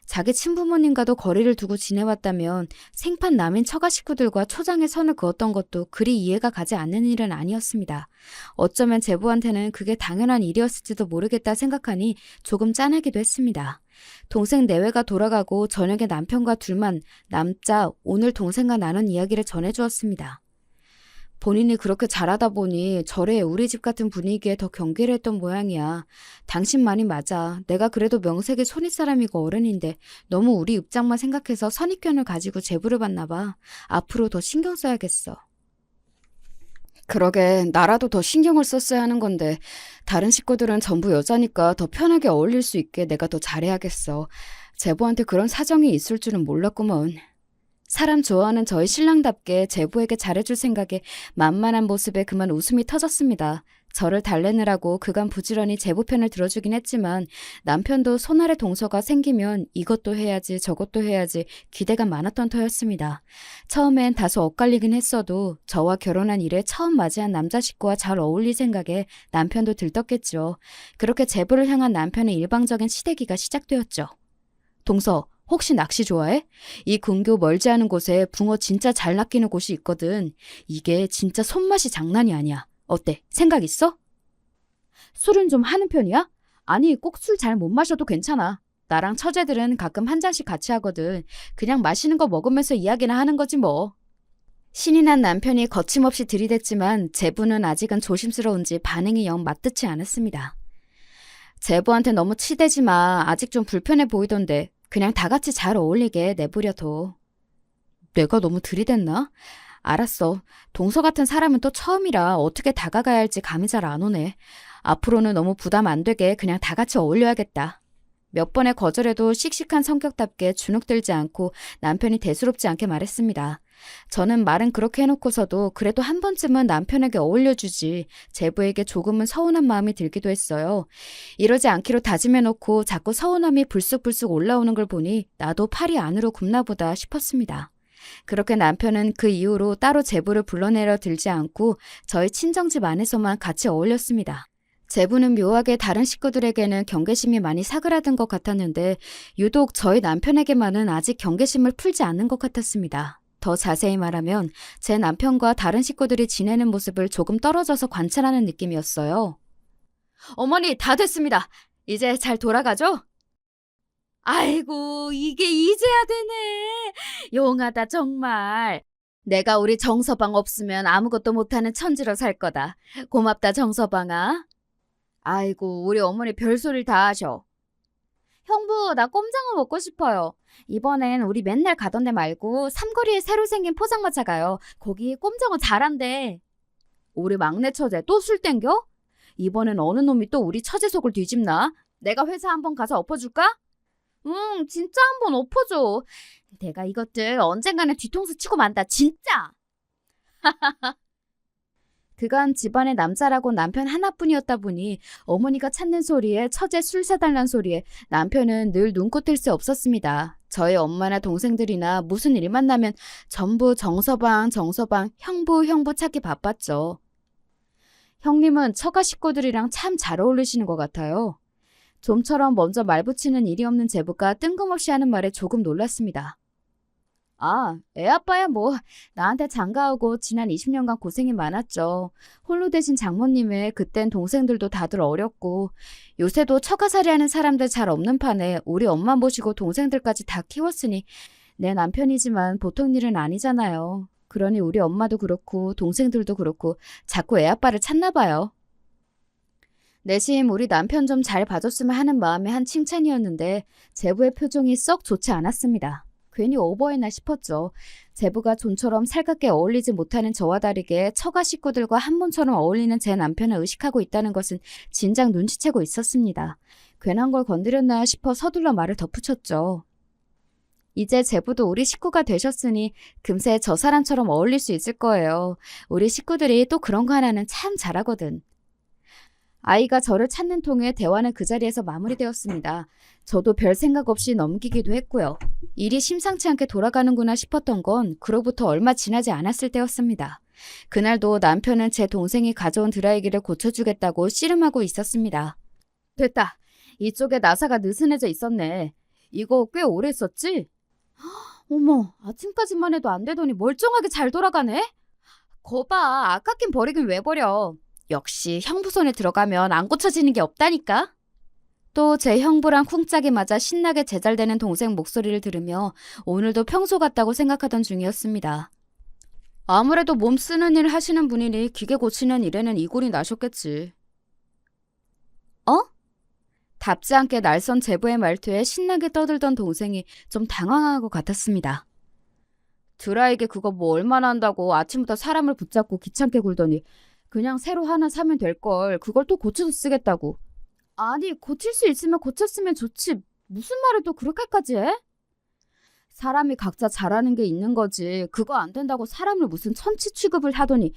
자기 친부모님과도 거리를 두고 지내왔다면 생판 남인 처가 식구들과 초장에 선을 그었던 것도 그리 이해가 가지 않는 일은 아니었습니다. 어쩌면 제부한테는 그게 당연한 일이었을지도 모르겠다 생각하니 조금 짠하기도 했습니다. 동생 내외가 돌아가고 저녁에 남편과 둘만 남자 오늘 동생과 나눈 이야기를 전해주었습니다. 본인이 그렇게 잘하다 보니 절에 우리 집 같은 분위기에 더 경계를 했던 모양이야. 당신 말이 맞아. 내가 그래도 명색이 손윗 사람이고 어른인데 너무 우리 입장만 생각해서 선입견을 가지고 제부를 받나 봐. 앞으로 더 신경 써야겠어. 그러게 나라도 더 신경을 썼어야 하는 건데 다른 식구들은 전부 여자니까 더 편하게 어울릴 수 있게 내가 더 잘해야겠어. 제부한테 그런 사정이 있을 줄은 몰랐구먼. 사람 좋아하는 저희 신랑답게 제부에게 잘해줄 생각에 만만한 모습에 그만 웃음이 터졌습니다. 저를 달래느라고 그간 부지런히 제부 편을 들어주긴 했지만 남편도 손아래 동서가 생기면 이것도 해야지 저것도 해야지 기대가 많았던 터였습니다. 처음엔 다소 엇갈리긴 했어도 저와 결혼한 이래 처음 맞이한 남자 식구와 잘 어울릴 생각에 남편도 들떴겠죠. 그렇게 제부를 향한 남편의 일방적인 시대기가 시작되었죠. 동서, 혹시 낚시 좋아해? 이 근교 멀지 않은 곳에 붕어 진짜 잘 낚이는 곳이 있거든. 이게 진짜 손맛이 장난이 아니야. 어때? 생각 있어? 술은 좀 하는 편이야? 아니, 꼭 술 잘 못 마셔도 괜찮아. 나랑 처제들은 가끔 한 잔씩 같이 하거든. 그냥 마시는 거 먹으면서 이야기나 하는 거지 뭐. 신이 난 남편이 거침없이 들이댔지만 제부는 아직은 조심스러운지 반응이 영 맞듯이 않았습니다. 제부한테 너무 치대지 마. 아직 좀 불편해 보이던데. 그냥 다 같이 잘 어울리게 내버려둬. 내가 너무 들이댔나? 알았어. 동서 같은 사람은 또 처음이라 어떻게 다가가야 할지 감이 잘 안 오네. 앞으로는 너무 부담 안 되게 그냥 다 같이 어울려야겠다. 몇 번의 거절에도 씩씩한 성격답게 주눅들지 않고 남편이 대수롭지 않게 말했습니다. 저는 말은 그렇게 해놓고서도 그래도 한 번쯤은 남편에게 어울려주지 제부에게 조금은 서운한 마음이 들기도 했어요. 이러지 않기로 다짐해놓고 자꾸 서운함이 불쑥불쑥 올라오는 걸 보니 나도 팔이 안으로 굽나 보다 싶었습니다. 그렇게 남편은 그 이후로 따로 제부를 불러내려 들지 않고 저희 친정집 안에서만 같이 어울렸습니다. 제부는 묘하게 다른 식구들에게는 경계심이 많이 사그라든 것 같았는데 유독 저희 남편에게만은 아직 경계심을 풀지 않는 것 같았습니다. 더 자세히 말하면 제 남편과 다른 식구들이 지내는 모습을 조금 떨어져서 관찰하는 느낌이었어요. 어머니, 다 됐습니다. 이제 잘 돌아가죠? 아이고, 이게 이제야 되네. 용하다 정말. 내가 우리 정서방 없으면 아무것도 못하는 천지로 살 거다. 고맙다 정서방아. 아이고, 우리 어머니 별소리를 다 하셔. 형부, 나 꼼장어 먹고 싶어요. 이번엔 우리 맨날 가던 데 말고 삼거리에 새로 생긴 포장마차 가요. 거기 꼼장어 잘한대. 우리 막내 처제 또 술 땡겨? 이번엔 어느 놈이 또 우리 처제 속을 뒤집나? 내가 회사 한번 가서 엎어줄까? 응, 진짜 한번 엎어줘. 내가 이것들 언젠가는 뒤통수 치고 만다, 진짜. 그간 집안의 남자라고 남편 하나뿐이었다 보니 어머니가 찾는 소리에 처제 술 사달란 소리에 남편은 늘 눈코 뜰 새 없었습니다. 저희 엄마나 동생들이나 무슨 일만 나면 전부 정서방, 형부 찾기 바빴죠. 형님은 처가 식구들이랑 참 잘 어울리시는 것 같아요. 좀처럼 먼저 말 붙이는 일이 없는 제부가 뜬금없이 하는 말에 조금 놀랐습니다. 아, 애 아빠야 뭐 나한테 장가오고 지난 20년간 고생이 많았죠. 홀로 되신 장모님의 그땐 동생들도 다들 어렸고 요새도 처가살이하는 사람들 잘 없는 판에 우리 엄마 모시고 동생들까지 다 키웠으니 내 남편이지만 보통 일은 아니잖아요. 그러니 우리 엄마도 그렇고 동생들도 그렇고 자꾸 애 아빠를 찾나 봐요. 내심 우리 남편 좀 잘 봐줬으면 하는 마음의 한 칭찬이었는데 제부의 표정이 썩 좋지 않았습니다. 괜히 오버했나 싶었죠. 제부가 좀처럼 살갑게 어울리지 못하는 저와 다르게 처가 식구들과 한문처럼 어울리는 제 남편을 의식하고 있다는 것은 진작 눈치채고 있었습니다. 괜한 걸 건드렸나 싶어 서둘러 말을 덧붙였죠. 이제 제부도 우리 식구가 되셨으니 금세 저 사람처럼 어울릴 수 있을 거예요. 우리 식구들이 또 그런 거 하나는 참 잘하거든. 아이가 저를 찾는 통에 대화는 그 자리에서 마무리되었습니다. 저도 별 생각 없이 넘기기도 했고요. 일이 심상치 않게 돌아가는구나 싶었던 건 그로부터 얼마 지나지 않았을 때였습니다. 그날도 남편은 제 동생이 가져온 드라이기를 고쳐주겠다고 씨름하고 있었습니다. 됐다. 이쪽에 나사가 느슨해져 있었네. 이거 꽤 오래 썼지? 어머, 아침까지만 해도 안 되더니 멀쩡하게 잘 돌아가네? 거봐, 아깝긴 버리긴 왜 버려. 역시 형부 손에 들어가면 안 고쳐지는 게 없다니까. 또 제 형부랑 쿵짝이 맞아 신나게 제잘되는 동생 목소리를 들으며 오늘도 평소 같다고 생각하던 중이었습니다. 아무래도 몸 쓰는 일 하시는 분이니 기계 고치는 일에는 이골이 나셨겠지. 어? 답지 않게 날선 제부의 말투에 신나게 떠들던 동생이 좀 당황한 것 같았습니다. 드라이기 그거 뭐 얼마나 한다고 아침부터 사람을 붙잡고 귀찮게 굴더니 그냥 새로 하나 사면 될걸. 그걸 또 고쳐서 쓰겠다고. 아니, 고칠 수 있으면 고쳤으면 좋지. 무슨 말을 또 그렇게까지 해? 사람이 각자 잘하는 게 있는 거지. 그거 안 된다고 사람을 무슨 천치 취급을 하더니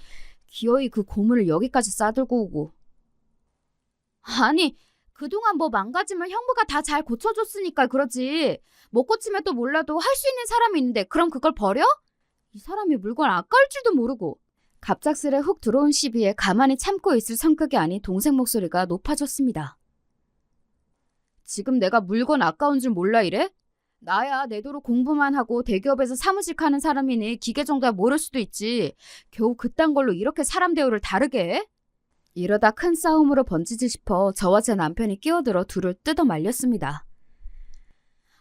기어이 그 고문을 여기까지 싸들고 오고. 아니, 그동안 뭐 망가지면 형부가 다 잘 고쳐줬으니까 그러지. 못 고치면 또 몰라도 할 수 있는 사람이 있는데 그럼 그걸 버려? 이 사람이 물건 아까울 줄도 모르고. 갑작스레 훅 들어온 시비에 가만히 참고 있을 성격이 아닌 동생 목소리가 높아졌습니다. 지금 내가 물건 아까운 줄 몰라 이래? 나야 내 도로 공부만 하고 대기업에서 사무직 하는 사람이니 기계 정도야 모를 수도 있지. 겨우 그딴 걸로 이렇게 사람 대우를 다르게 해? 이러다 큰 싸움으로 번지지 싶어 저와 제 남편이 끼어들어 둘을 뜯어 말렸습니다.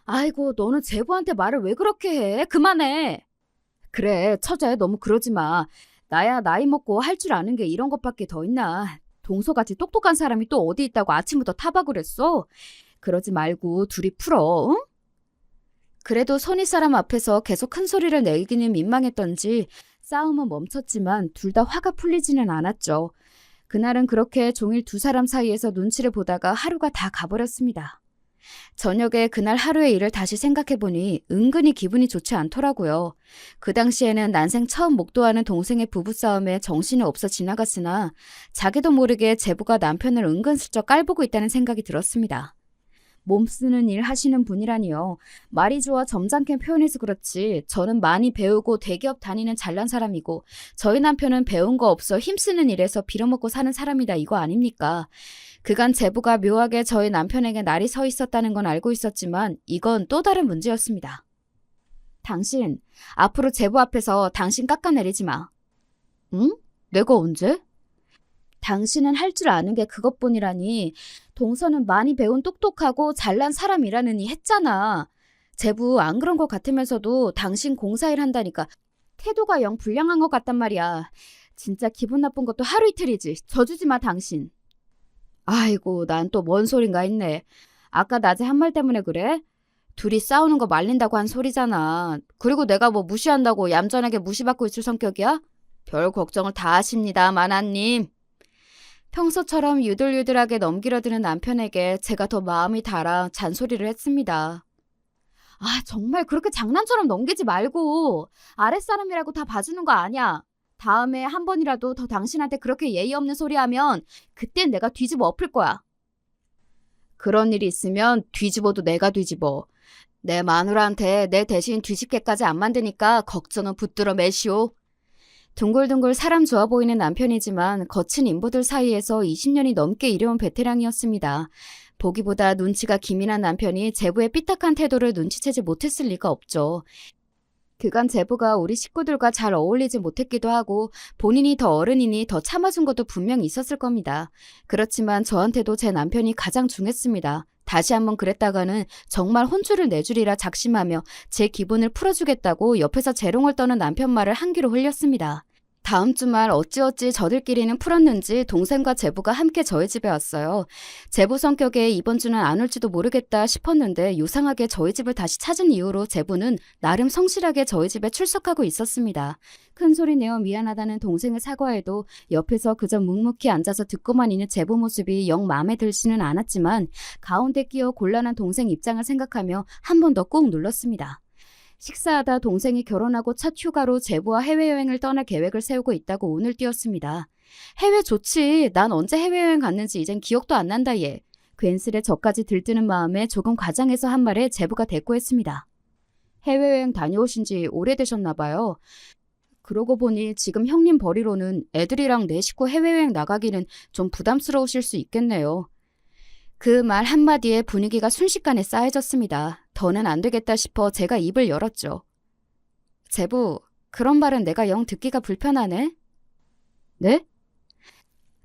아이고, 너는 제부한테 말을 왜 그렇게 해? 그만해. 그래, 처제 너무 그러지 마. 나야 나이 먹고 할 줄 아는 게 이런 것밖에 더 있나. 동서같이 똑똑한 사람이 또 어디 있다고 아침부터 타박을 했어? 그러지 말고 둘이 풀어, 응? 그래도 선의 사람 앞에서 계속 큰 소리를 내기는 민망했던지 싸움은 멈췄지만 둘 다 화가 풀리지는 않았죠. 그날은 그렇게 종일 두 사람 사이에서 눈치를 보다가 하루가 다 가버렸습니다. 저녁에 그날 하루의 일을 다시 생각해보니 은근히 기분이 좋지 않더라고요. 그 당시에는 난생 처음 목도하는 동생의 부부싸움에 정신이 없어 지나갔으나 자기도 모르게 제부가 남편을 은근슬쩍 깔보고 있다는 생각이 들었습니다. 몸 쓰는 일 하시는 분이라니요. 말이 좋아 점잖게 표현해서 그렇지 저는 많이 배우고 대기업 다니는 잘난 사람이고 저희 남편은 배운 거 없어 힘쓰는 일에서 빌어먹고 사는 사람이다 이거 아닙니까? 그간 제부가 묘하게 저희 남편에게 날이 서 있었다는 건 알고 있었지만 이건 또 다른 문제였습니다. 당신, 앞으로 제부 앞에서 당신 깎아내리지 마. 응? 내가 언제? 당신은 할 줄 아는 게 그것뿐이라니. 동서는 많이 배운 똑똑하고 잘난 사람이라느니 했잖아. 제부 안 그런 것 같으면서도 당신 공사일 한다니까 태도가 영 불량한 것 같단 말이야. 진짜 기분 나쁜 것도 하루 이틀이지. 져주지 마 당신. 아이고, 난 또 뭔 소린가 했네. 아까 낮에 한 말 때문에 그래? 둘이 싸우는 거 말린다고 한 소리잖아. 그리고 내가 뭐 무시한다고 얌전하게 무시받고 있을 성격이야? 별 걱정을 다 하십니다, 마나님. 평소처럼 유들유들하게 넘기려 드는 남편에게 제가 더 마음이 달아 잔소리를 했습니다. 아, 정말 그렇게 장난처럼 넘기지 말고. 아랫사람이라고 다 봐주는 거 아니야. 다음에 한 번이라도 더 당신한테 그렇게 예의 없는 소리 하면 그땐 내가 뒤집어 엎을 거야. 그런 일이 있으면 뒤집어도 내가 뒤집어. 내 마누라한테 내 대신 뒤집게까지 안 만드니까 걱정은 붙들어 매시오. 둥글둥글 사람 좋아 보이는 남편이지만 거친 인부들 사이에서 20년이 넘게 일해온 베테랑이었습니다. 보기보다 눈치가 기민한 남편이 제부의 삐딱한 태도를 눈치채지 못했을 리가 없죠. 그간 제부가 우리 식구들과 잘 어울리지 못했기도 하고 본인이 더 어른이니 더 참아준 것도 분명히 있었을 겁니다. 그렇지만 저한테도 제 남편이 가장 중했습니다. 다시 한번 그랬다가는 정말 혼쭐을 내주리라 작심하며 제 기분을 풀어주겠다고 옆에서 재롱을 떠는 남편 말을 한 귀로 흘렸습니다. 다음 주말 어찌어찌 저들끼리는 풀었는지 동생과 제부가 함께 저희 집에 왔어요. 제부 성격에 이번 주는 안 올지도 모르겠다 싶었는데 요상하게 저희 집을 다시 찾은 이후로 제부는 나름 성실하게 저희 집에 출석하고 있었습니다. 큰 소리 내어 미안하다는 동생을 사과해도 옆에서 그저 묵묵히 앉아서 듣고만 있는 제부 모습이 영 마음에 들지는 않았지만 가운데 끼어 곤란한 동생 입장을 생각하며 한 번 더 꾹 눌렀습니다. 식사하다 동생이 결혼하고 첫 휴가로 제부와 해외여행을 떠날 계획을 세우고 있다고 오늘 띄웠습니다. 해외 좋지. 난 언제 해외여행 갔는지 이젠 기억도 안 난다 얘. 괜스레 저까지 들뜨는 마음에 조금 과장해서 한 말에 제부가 대꾸했습니다. 해외여행 다녀오신 지 오래되셨나 봐요. 그러고 보니 지금 형님 벌이로는 애들이랑 내 식구 해외여행 나가기는 좀 부담스러우실 수 있겠네요. 그 말 한마디에 분위기가 순식간에 싸해졌습니다. 더는 안 되겠다 싶어 제가 입을 열었죠. 제부, 그런 말은 내가 영 듣기가 불편하네? 네?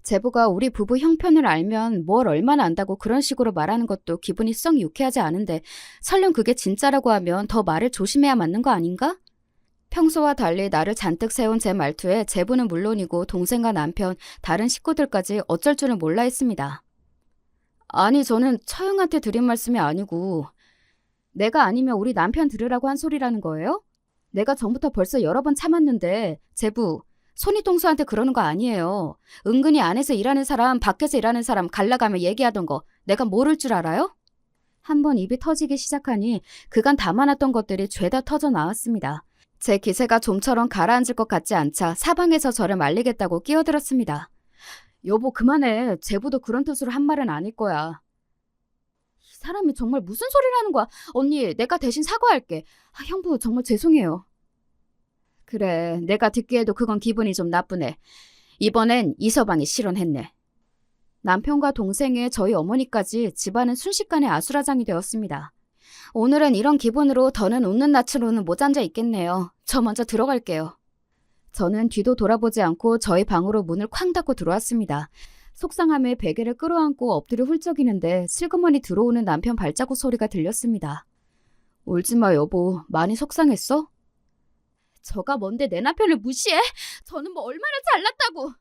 제부가 우리 부부 형편을 알면 뭘 얼마나 안다고 그런 식으로 말하는 것도 기분이 썩 유쾌하지 않은데 설령 그게 진짜라고 하면 더 말을 조심해야 맞는 거 아닌가? 평소와 달리 나를 잔뜩 세운 제 말투에 제부는 물론이고 동생과 남편, 다른 식구들까지 어쩔 줄을 몰라 했습니다. 아니 저는 처형한테 드린 말씀이 아니고 내가 아니면 우리 남편 들으라고 한 소리라는 거예요? 내가 전부터 벌써 여러 번 참았는데 제부, 손이동수한테 그러는 거 아니에요. 은근히 안에서 일하는 사람, 밖에서 일하는 사람 갈라가며 얘기하던 거 내가 모를 줄 알아요? 한번 입이 터지기 시작하니 그간 담아놨던 것들이 죄다 터져 나왔습니다. 제 기세가 좀처럼 가라앉을 것 같지 않자 사방에서 저를 말리겠다고 끼어들었습니다. 여보 그만해. 제부도 그런 뜻으로 한 말은 아닐 거야. 이 사람이 정말 무슨 소리를 하는 거야. 언니 내가 대신 사과할게. 형부 정말 죄송해요. 그래 내가 듣기에도 그건 기분이 좀 나쁘네. 이번엔 이서방이 실언했네. 남편과 동생의 저희 어머니까지 집안은 순식간에 아수라장이 되었습니다. 오늘은 이런 기분으로 더는 웃는 낯으로는 못 앉아 있겠네요. 저 먼저 들어갈게요. 저는 뒤도 돌아보지 않고 저희 방으로 문을 쾅 닫고 들어왔습니다. 속상함에 베개를 끌어안고 엎드려 훌쩍이는데 슬그머니 들어오는 남편 발자국 소리가 들렸습니다. 울지마 여보, 많이 속상했어? 저가 뭔데 내 남편을 무시해? 저는 뭐 얼마나 잘났다고.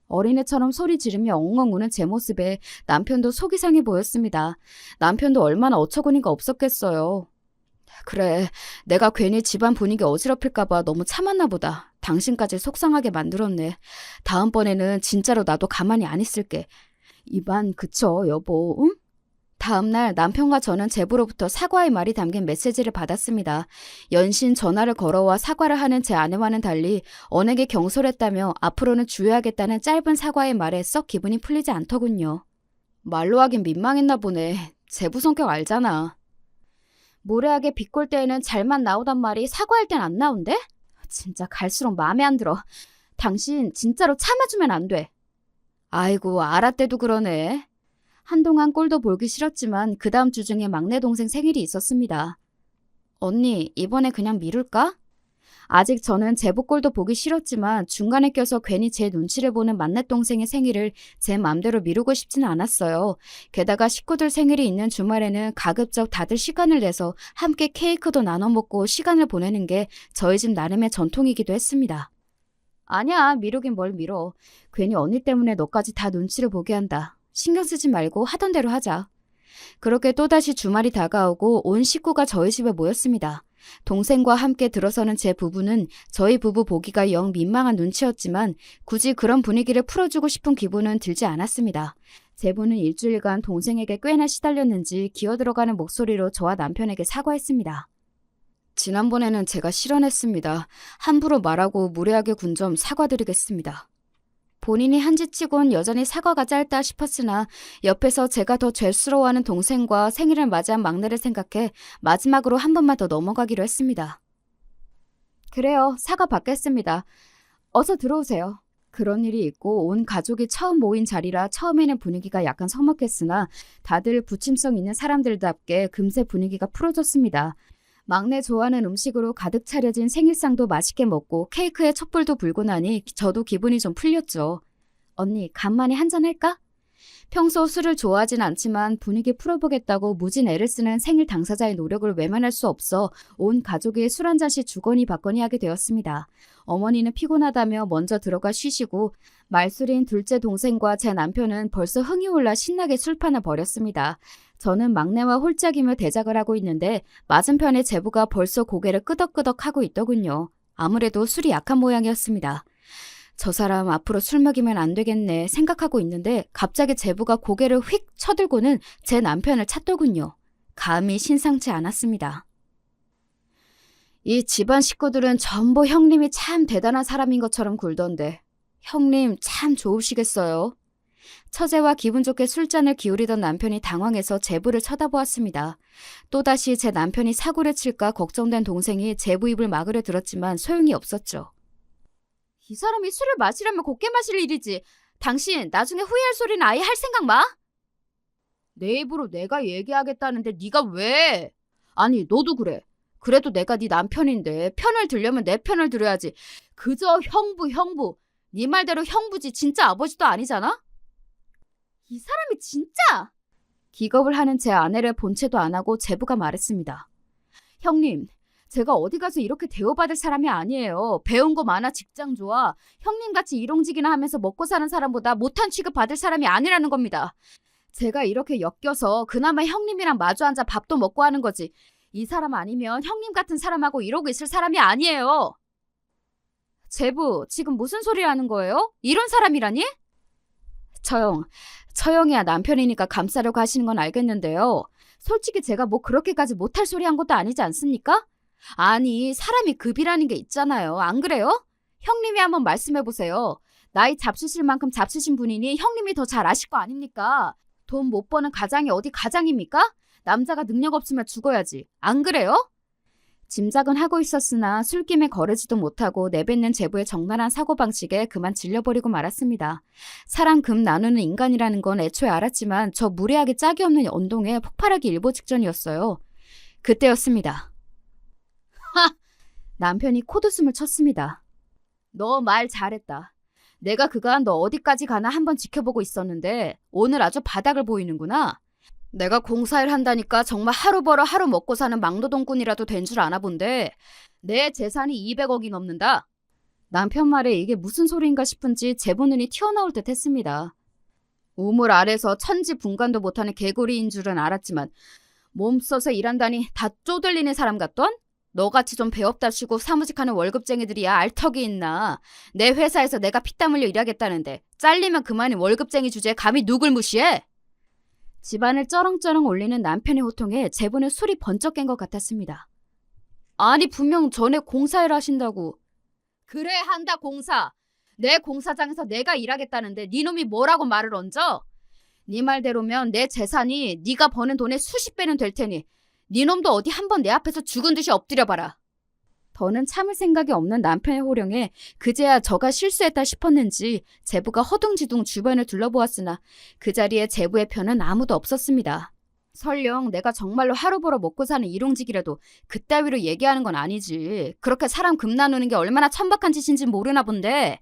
어린애처럼 소리 지르며 엉엉 우는 제 모습에 남편도 속이 상해 보였습니다. 남편도 얼마나 어처구니가 없었겠어요. 그래, 내가 괜히 집안 분위기 어지럽힐까봐 너무 참았나 보다. 당신까지 속상하게 만들었네. 다음번에는 진짜로 나도 가만히 안 있을게. 입안 그쳐, 여보, 응? 다음날 남편과 저는 제부로부터 사과의 말이 담긴 메시지를 받았습니다. 연신 전화를 걸어와 사과를 하는 제 아내와는 달리 언에게 경솔했다며 앞으로는 주의하겠다는 짧은 사과의 말에 썩 기분이 풀리지 않더군요. 말로 하긴 민망했나 보네. 제부 성격 알잖아. 무례하게 비꼴 때에는 잘만 나오던 말이 사과할 땐 안 나온대? 진짜 갈수록 마음에 안 들어. 당신 진짜로 참아주면 안 돼. 아이고 알았대도 그러네. 한동안 꼴도 보기 싫었지만 그 다음 주 중에 막내 동생 생일이 있었습니다. 언니 이번에 그냥 미룰까? 아직 저는 제부 꼴도 보기 싫었지만 중간에 껴서 괜히 제 눈치를 보는 맏내동생의 생일을 제 맘대로 미루고 싶지는 않았어요. 게다가 식구들 생일이 있는 주말에는 가급적 다들 시간을 내서 함께 케이크도 나눠 먹고 시간을 보내는 게 저희 집 나름의 전통이기도 했습니다. 아니야, 미루긴 뭘 미뤄. 괜히 언니 때문에 너까지 다 눈치를 보게 한다. 신경 쓰지 말고 하던 대로 하자. 그렇게 또다시 주말이 다가오고 온 식구가 저희 집에 모였습니다. 동생과 함께 들어서는 제 부부는 저희 부부 보기가 영 민망한 눈치였지만 굳이 그런 분위기를 풀어주고 싶은 기분은 들지 않았습니다. 제부는 일주일간 동생에게 꽤나 시달렸는지 기어들어가는 목소리로 저와 남편에게 사과했습니다. 지난번에는 제가 실언했습니다. 함부로 말하고 무례하게 군 점 사과드리겠습니다. 본인이 한 짓치곤 여전히 사과가 짧다 싶었으나 옆에서 제가 더 죄스러워하는 동생과 생일을 맞이한 막내를 생각해 마지막으로 한 번만 더 넘어가기로 했습니다. 그래요. 사과 받겠습니다. 어서 들어오세요. 그런 일이 있고 온 가족이 처음 모인 자리라 처음에는 분위기가 약간 서먹했으나 다들 부침성 있는 사람들답게 금세 분위기가 풀어졌습니다. 막내 좋아하는 음식으로 가득 차려진 생일상도 맛있게 먹고 케이크에 촛불도 불고 나니 저도 기분이 좀 풀렸죠. 언니, 간만에 한잔 할까? 평소 술을 좋아하진 않지만 분위기 풀어보겠다고 무진 애를 쓰는 생일 당사자의 노력을 외면할 수 없어 온 가족이 술 한 잔씩 주거니 받거니 하게 되었습니다. 어머니는 피곤하다며 먼저 들어가 쉬시고 말술인 둘째 동생과 제 남편은 벌써 흥이 올라 신나게 술판을 벌였습니다. 저는 막내와 홀짝이며 대작을 하고 있는데 맞은편의 제부가 벌써 고개를 끄덕끄덕 하고 있더군요. 아무래도 술이 약한 모양이었습니다. 저 사람 앞으로 술 먹이면 안 되겠네 생각하고 있는데 갑자기 제부가 고개를 휙 쳐들고는 제 남편을 찾더군요. 감이 심상치 않았습니다. 이 집안 식구들은 전부 형님이 참 대단한 사람인 것처럼 굴던데 형님 참 좋으시겠어요. 처제와 기분 좋게 술잔을 기울이던 남편이 당황해서 제부를 쳐다보았습니다. 또다시 제 남편이 사고를 칠까 걱정된 동생이 제부 입을 막으려 들었지만 소용이 없었죠. 이 사람이 술을 마시려면 곱게 마실 일이지. 당신 나중에 후회할 소리는 아예 할 생각 마. 내 입으로 내가 얘기하겠다는데 네가 왜? 아니 너도 그래. 그래도 내가 네 남편인데 편을 들려면 내 편을 들어야지. 그저 형부. 네 말대로 형부지 진짜 아버지도 아니잖아? 이 사람이 진짜! 기겁을 하는 제 아내를 본체도 안 하고 제부가 말했습니다. 형님, 제가 어디 가서 이렇게 대우받을 사람이 아니에요. 배운 거 많아 직장 좋아. 형님같이 일용직이나 하면서 먹고 사는 사람보다 못한 취급 받을 사람이 아니라는 겁니다. 제가 이렇게 엮여서 그나마 형님이랑 마주 앉아 밥도 먹고 하는 거지. 이 사람 아니면 형님 같은 사람하고 이러고 있을 사람이 아니에요. 제부, 지금 무슨 소리 하는 거예요? 이런 사람이라니? 처형이야 남편이니까 감싸려고 하시는 건 알겠는데요. 솔직히 제가 뭐 그렇게까지 못할 소리 한 것도 아니지 않습니까? 아니 사람이 급이라는 게 있잖아요. 안 그래요? 형님이 한번 말씀해보세요. 나이 잡수실 만큼 잡수신 분이니 형님이 더 잘 아실 거 아닙니까? 돈 못 버는 가장이 어디 가장입니까? 남자가 능력 없으면 죽어야지. 안 그래요? 짐작은 하고 있었으나 술김에 거르지도 못하고 내뱉는 제부의 적나라한 사고방식에 그만 질려버리고 말았습니다. 사람 금 나누는 인간이라는 건 애초에 알았지만 저 무례하게 짝이 없는 언동에 폭발하기 일보 직전이었어요. 그때였습니다. 하! 남편이 코드숨을 쳤습니다. 너 말 잘했다. 내가 그간 너 어디까지 가나 한번 지켜보고 있었는데 오늘 아주 바닥을 보이는구나. 내가 공사일 한다니까 정말 하루 벌어 하루 먹고 사는 막노동꾼이라도 된 줄 아나 본데 내 재산이 200억이 넘는다. 남편 말에 이게 무슨 소리인가 싶은지 제부 눈이 튀어나올 듯 했습니다. 우물 아래서 천지분간도 못하는 개구리인 줄은 알았지만 몸 써서 일한다니 다 쪼들리는 사람 같던? 너같이 좀 배업답시고 사무직하는 월급쟁이들이야 알 턱이 있나. 내 회사에서 내가 피땀 흘려 일하겠다는데 잘리면 그만인 월급쟁이 주제에 감히 누굴 무시해? 집안을 쩌렁쩌렁 올리는 남편의 호통에 제부는 술이 번쩍 깬 것 같았습니다. 아니 분명 전에 공사일 하신다고. 그래 한다 공사. 내 공사장에서 내가 일하겠다는데 네 놈이 뭐라고 말을 얹어? 네 말대로면 내 재산이 네가 버는 돈의 수십 배는 될 테니 네 놈도 어디 한번 내 앞에서 죽은 듯이 엎드려봐라. 더는 참을 생각이 없는 남편의 호령에 그제야 저가 실수했다 싶었는지 제부가 허둥지둥 주변을 둘러보았으나 그 자리에 제부의 편은 아무도 없었습니다. 설령 내가 정말로 하루 벌어 먹고 사는 일용직이라도 그따위로 얘기하는 건 아니지. 그렇게 사람 금 나누는 게 얼마나 천박한 짓인지 모르나 본데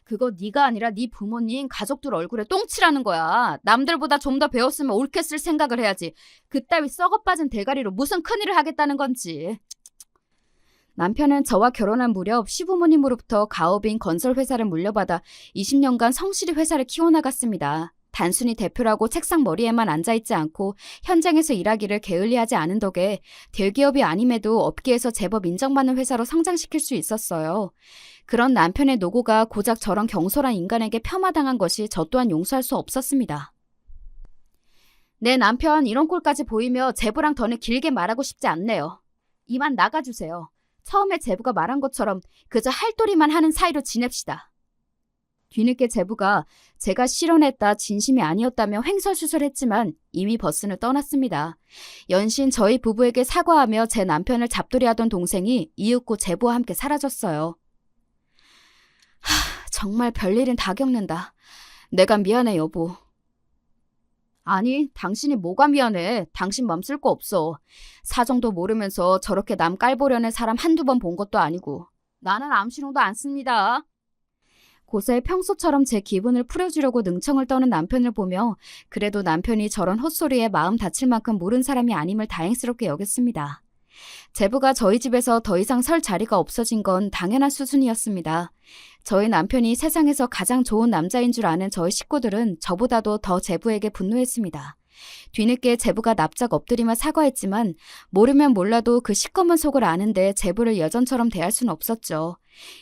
그거 네가 아니라 네 부모님 가족들 얼굴에 똥칠하는 거야. 남들보다 좀 더 배웠으면 옳게 쓸 생각을 해야지. 그따위 썩어빠진 대가리로 무슨 큰일을 하겠다는 건지. 남편은 저와 결혼한 무렵 시부모님으로부터 가업인 건설회사를 물려받아 20년간 성실히 회사를 키워나갔습니다. 단순히 대표라고 책상 머리에만 앉아있지 않고 현장에서 일하기를 게을리하지 않은 덕에 대기업이 아님에도 업계에서 제법 인정받는 회사로 성장시킬 수 있었어요. 그런 남편의 노고가 고작 저런 경솔한 인간에게 폄하당한 것이 저 또한 용서할 수 없었습니다. 내 남편 이런 꼴까지 보이며 제부랑 더는 길게 말하고 싶지 않네요. 이만 나가주세요. 처음에 제부가 말한 것처럼 그저 할도리만 하는 사이로 지냅시다. 뒤늦게 제부가 제가 실언했다 진심이 아니었다며 횡설수설했지만 이미 버스는 떠났습니다. 연신 저희 부부에게 사과하며 제 남편을 잡돌이하던 동생이 이윽고 제부와 함께 사라졌어요. 정말 별일은 다 겪는다. 내가 미안해, 여보. 아니, 당신이 뭐가 미안해. 당신 맘 쓸 거 없어. 사정도 모르면서 저렇게 남 깔보려는 사람 한두 번 본 것도 아니고. 나는 암시롱도 안 씁니다. 고세 평소처럼 제 기분을 풀어주려고 능청을 떠는 남편을 보며 그래도 남편이 저런 헛소리에 마음 다칠 만큼 모른 사람이 아님을 다행스럽게 여겼습니다. 제부가 저희 집에서 더 이상 설 자리가 없어진 건 당연한 수순이었습니다. 저희 남편이 세상에서 가장 좋은 남자인 줄 아는 저희 식구들은 저보다도 더 제부에게 분노했습니다. 뒤늦게 제부가 납작 엎드리며 사과했지만 모르면 몰라도 그 시꺼먼 속을 아는데 제부를 여전처럼 대할 수는 없었죠.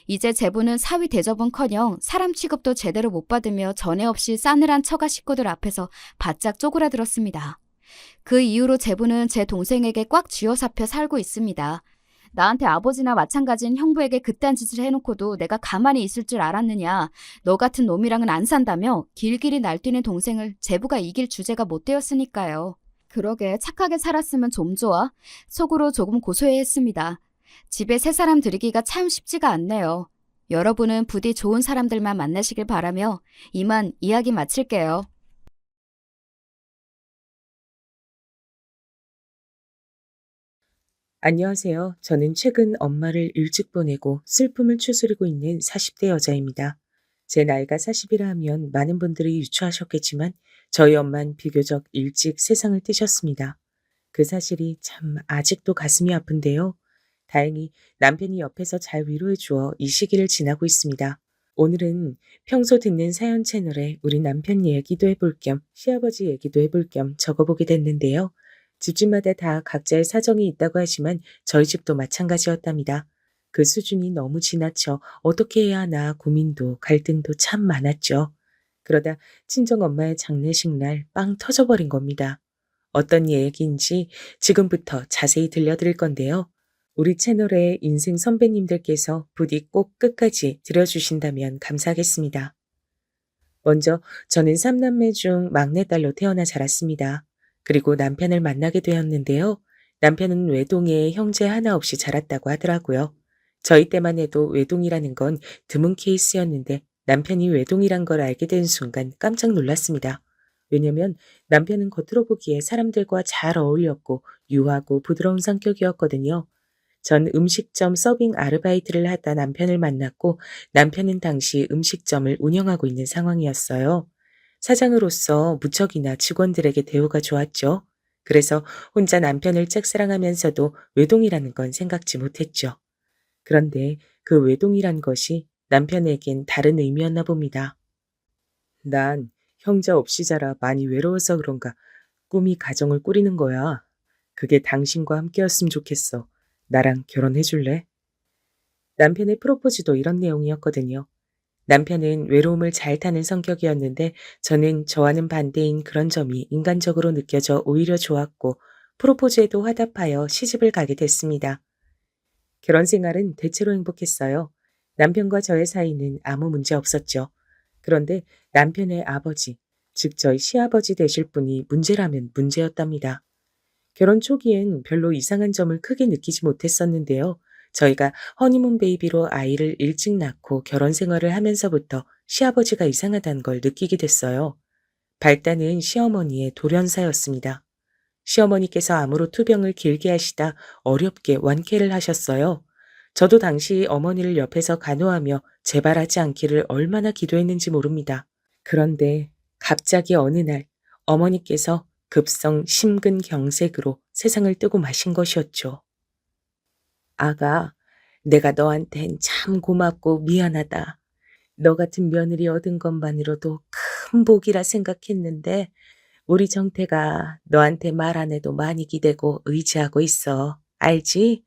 이제 제부는 사위 대접은커녕 사람 취급도 제대로 못 받으며 전에 없이 싸늘한 처가 식구들 앞에서 바짝 쪼그라들었습니다. 그 이후로 제부는 제 동생에게 꽉 쥐어잡혀 살고 있습니다. 나한테 아버지나 마찬가지인 형부에게 그딴 짓을 해놓고도 내가 가만히 있을 줄 알았느냐. 너 같은 놈이랑은 안 산다며 길길이 날뛰는 동생을 제부가 이길 주제가 못 되었으니까요. 그러게 착하게 살았으면 좀 좋아. 속으로 조금 고소해했습니다. 집에 새 사람 들이기가 참 쉽지가 않네요. 여러분은 부디 좋은 사람들만 만나시길 바라며 이만 이야기 마칠게요. 안녕하세요. 저는 최근 엄마를 일찍 보내고 슬픔을 추스리고 있는 40대 여자입니다. 제 나이가 40이라 하면 많은 분들이 유추하셨겠지만 저희 엄만 비교적 일찍 세상을 뜨셨습니다. 그 사실이 참 아직도 가슴이 아픈데요. 다행히 남편이 옆에서 잘 위로해 주어 이 시기를 지나고 있습니다. 오늘은 평소 듣는 사연 채널에 우리 남편 얘기도 해볼 겸 시아버지 얘기도 해볼 겸 적어보게 됐는데요. 집집마다 다 각자의 사정이 있다고 하지만 저희 집도 마찬가지였답니다. 그 수준이 너무 지나쳐 어떻게 해야 하나 고민도 갈등도 참 많았죠. 그러다 친정 엄마의 장례식 날 빵 터져버린 겁니다. 어떤 얘기인지 지금부터 자세히 들려드릴 건데요. 우리 채널의 인생 선배님들께서 부디 꼭 끝까지 들어주신다면 감사하겠습니다. 먼저 저는 3남매 중 막내딸로 태어나 자랐습니다. 그리고 남편을 만나게 되었는데요. 남편은 외동에 형제 하나 없이 자랐다고 하더라고요. 저희 때만 해도 외동이라는 건 드문 케이스였는데 남편이 외동이란 걸 알게 된 순간 깜짝 놀랐습니다. 왜냐면 남편은 겉으로 보기에 사람들과 잘 어울렸고 유하고 부드러운 성격이었거든요. 전 음식점 서빙 아르바이트를 하다 남편을 만났고 남편은 당시 음식점을 운영하고 있는 상황이었어요. 사장으로서 무척이나 직원들에게 대우가 좋았죠. 그래서 혼자 남편을 짝사랑하면서도 외동이라는 건 생각지 못했죠. 그런데 그 외동이란 것이 남편에겐 다른 의미였나 봅니다. 난 형제 없이 자라 많이 외로워서 그런가 꿈이 가정을 꾸리는 거야. 그게 당신과 함께였으면 좋겠어. 나랑 결혼해 줄래? 남편의 프로포즈도 이런 내용이었거든요. 남편은 외로움을 잘 타는 성격이었는데 저는 저와는 반대인 그런 점이 인간적으로 느껴져 오히려 좋았고 프로포즈에도 화답하여 시집을 가게 됐습니다. 결혼 생활은 대체로 행복했어요. 남편과 저의 사이는 아무 문제 없었죠. 그런데 남편의 아버지, 즉 저희 시아버지 되실 분이 문제라면 문제였답니다. 결혼 초기엔 별로 이상한 점을 크게 느끼지 못했었는데요. 저희가 허니문 베이비로 아이를 일찍 낳고 결혼 생활을 하면서부터 시아버지가 이상하다는 걸 느끼게 됐어요. 발단은 시어머니의 돌연사였습니다. 시어머니께서 암으로 투병을 길게 하시다 어렵게 완쾌를 하셨어요. 저도 당시 어머니를 옆에서 간호하며 재발하지 않기를 얼마나 기도했는지 모릅니다. 그런데 갑자기 어느 날 어머니께서 급성 심근경색으로 세상을 뜨고 마신 것이었죠. 아가, 내가 너한텐 참 고맙고 미안하다. 너 같은 며느리 얻은 것만으로도 큰 복이라 생각했는데 우리 정태가 너한테 말 안 해도 많이 기대고 의지하고 있어. 알지?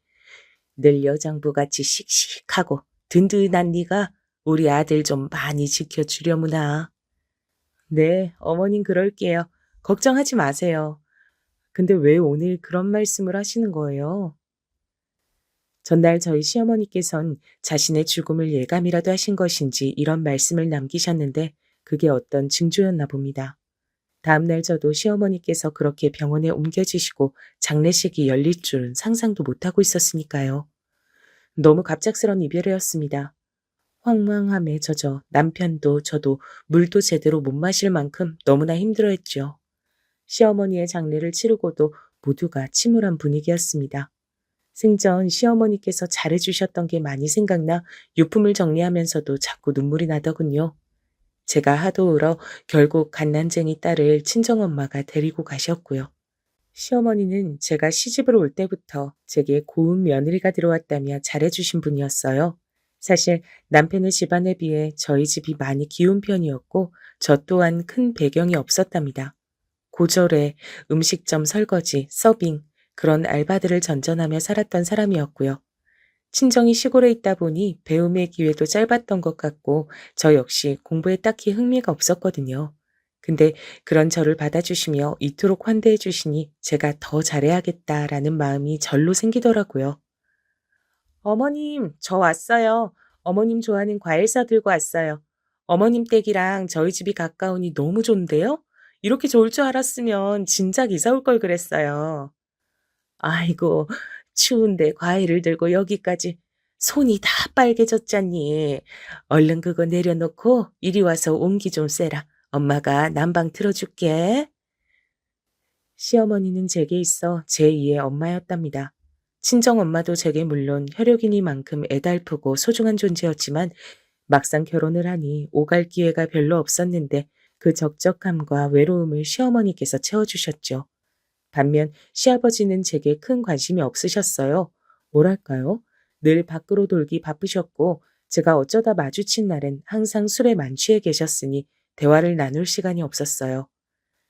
늘 여장부같이 씩씩하고 든든한 네가 우리 아들 좀 많이 지켜주려무나. 네, 어머님 그럴게요. 걱정하지 마세요. 근데 왜 오늘 그런 말씀을 하시는 거예요? 전날 저희 시어머니께선 자신의 죽음을 예감이라도 하신 것인지 이런 말씀을 남기셨는데 그게 어떤 징조였나 봅니다. 다음날 저도 시어머니께서 그렇게 병원에 옮겨지시고 장례식이 열릴 줄은 상상도 못하고 있었으니까요. 너무 갑작스런 이별이었습니다. 황망함에 젖어 남편도 저도 물도 제대로 못 마실 만큼 너무나 힘들어했죠. 시어머니의 장례를 치르고도 모두가 침울한 분위기였습니다. 생전 시어머니께서 잘해주셨던 게 많이 생각나 유품을 정리하면서도 자꾸 눈물이 나더군요. 제가 하도 울어 결국 갓난쟁이 딸을 친정엄마가 데리고 가셨고요. 시어머니는 제가 시집을 올 때부터 제게 고운 며느리가 들어왔다며 잘해주신 분이었어요. 사실 남편의 집안에 비해 저희 집이 많이 기운 편이었고 저 또한 큰 배경이 없었답니다. 고졸에 음식점 설거지, 서빙, 그런 알바들을 전전하며 살았던 사람이었고요. 친정이 시골에 있다 보니 배움의 기회도 짧았던 것 같고 저 역시 공부에 딱히 흥미가 없었거든요. 근데 그런 저를 받아주시며 이토록 환대해 주시니 제가 더 잘해야겠다라는 마음이 절로 생기더라고요. 어머님, 저 왔어요. 어머님 좋아하는 과일사 들고 왔어요. 어머님 댁이랑 저희 집이 가까우니 너무 좋은데요? 이렇게 좋을 줄 알았으면 진작 이사 올 걸 그랬어요. 아이고, 추운데 과일을 들고 여기까지 손이 다 빨개졌잖니. 얼른 그거 내려놓고 이리 와서 온기 좀 쐬라. 엄마가 난방 틀어줄게. 시어머니는 제게 있어 제2의 엄마였답니다. 친정엄마도 제게 물론 혈육이니만큼 애달프고 소중한 존재였지만 막상 결혼을 하니 오갈 기회가 별로 없었는데 그 적적함과 외로움을 시어머니께서 채워주셨죠. 반면 시아버지는 제게 큰 관심이 없으셨어요. 뭐랄까요? 늘 밖으로 돌기 바쁘셨고 제가 어쩌다 마주친 날엔 항상 술에 만취해 계셨으니 대화를 나눌 시간이 없었어요.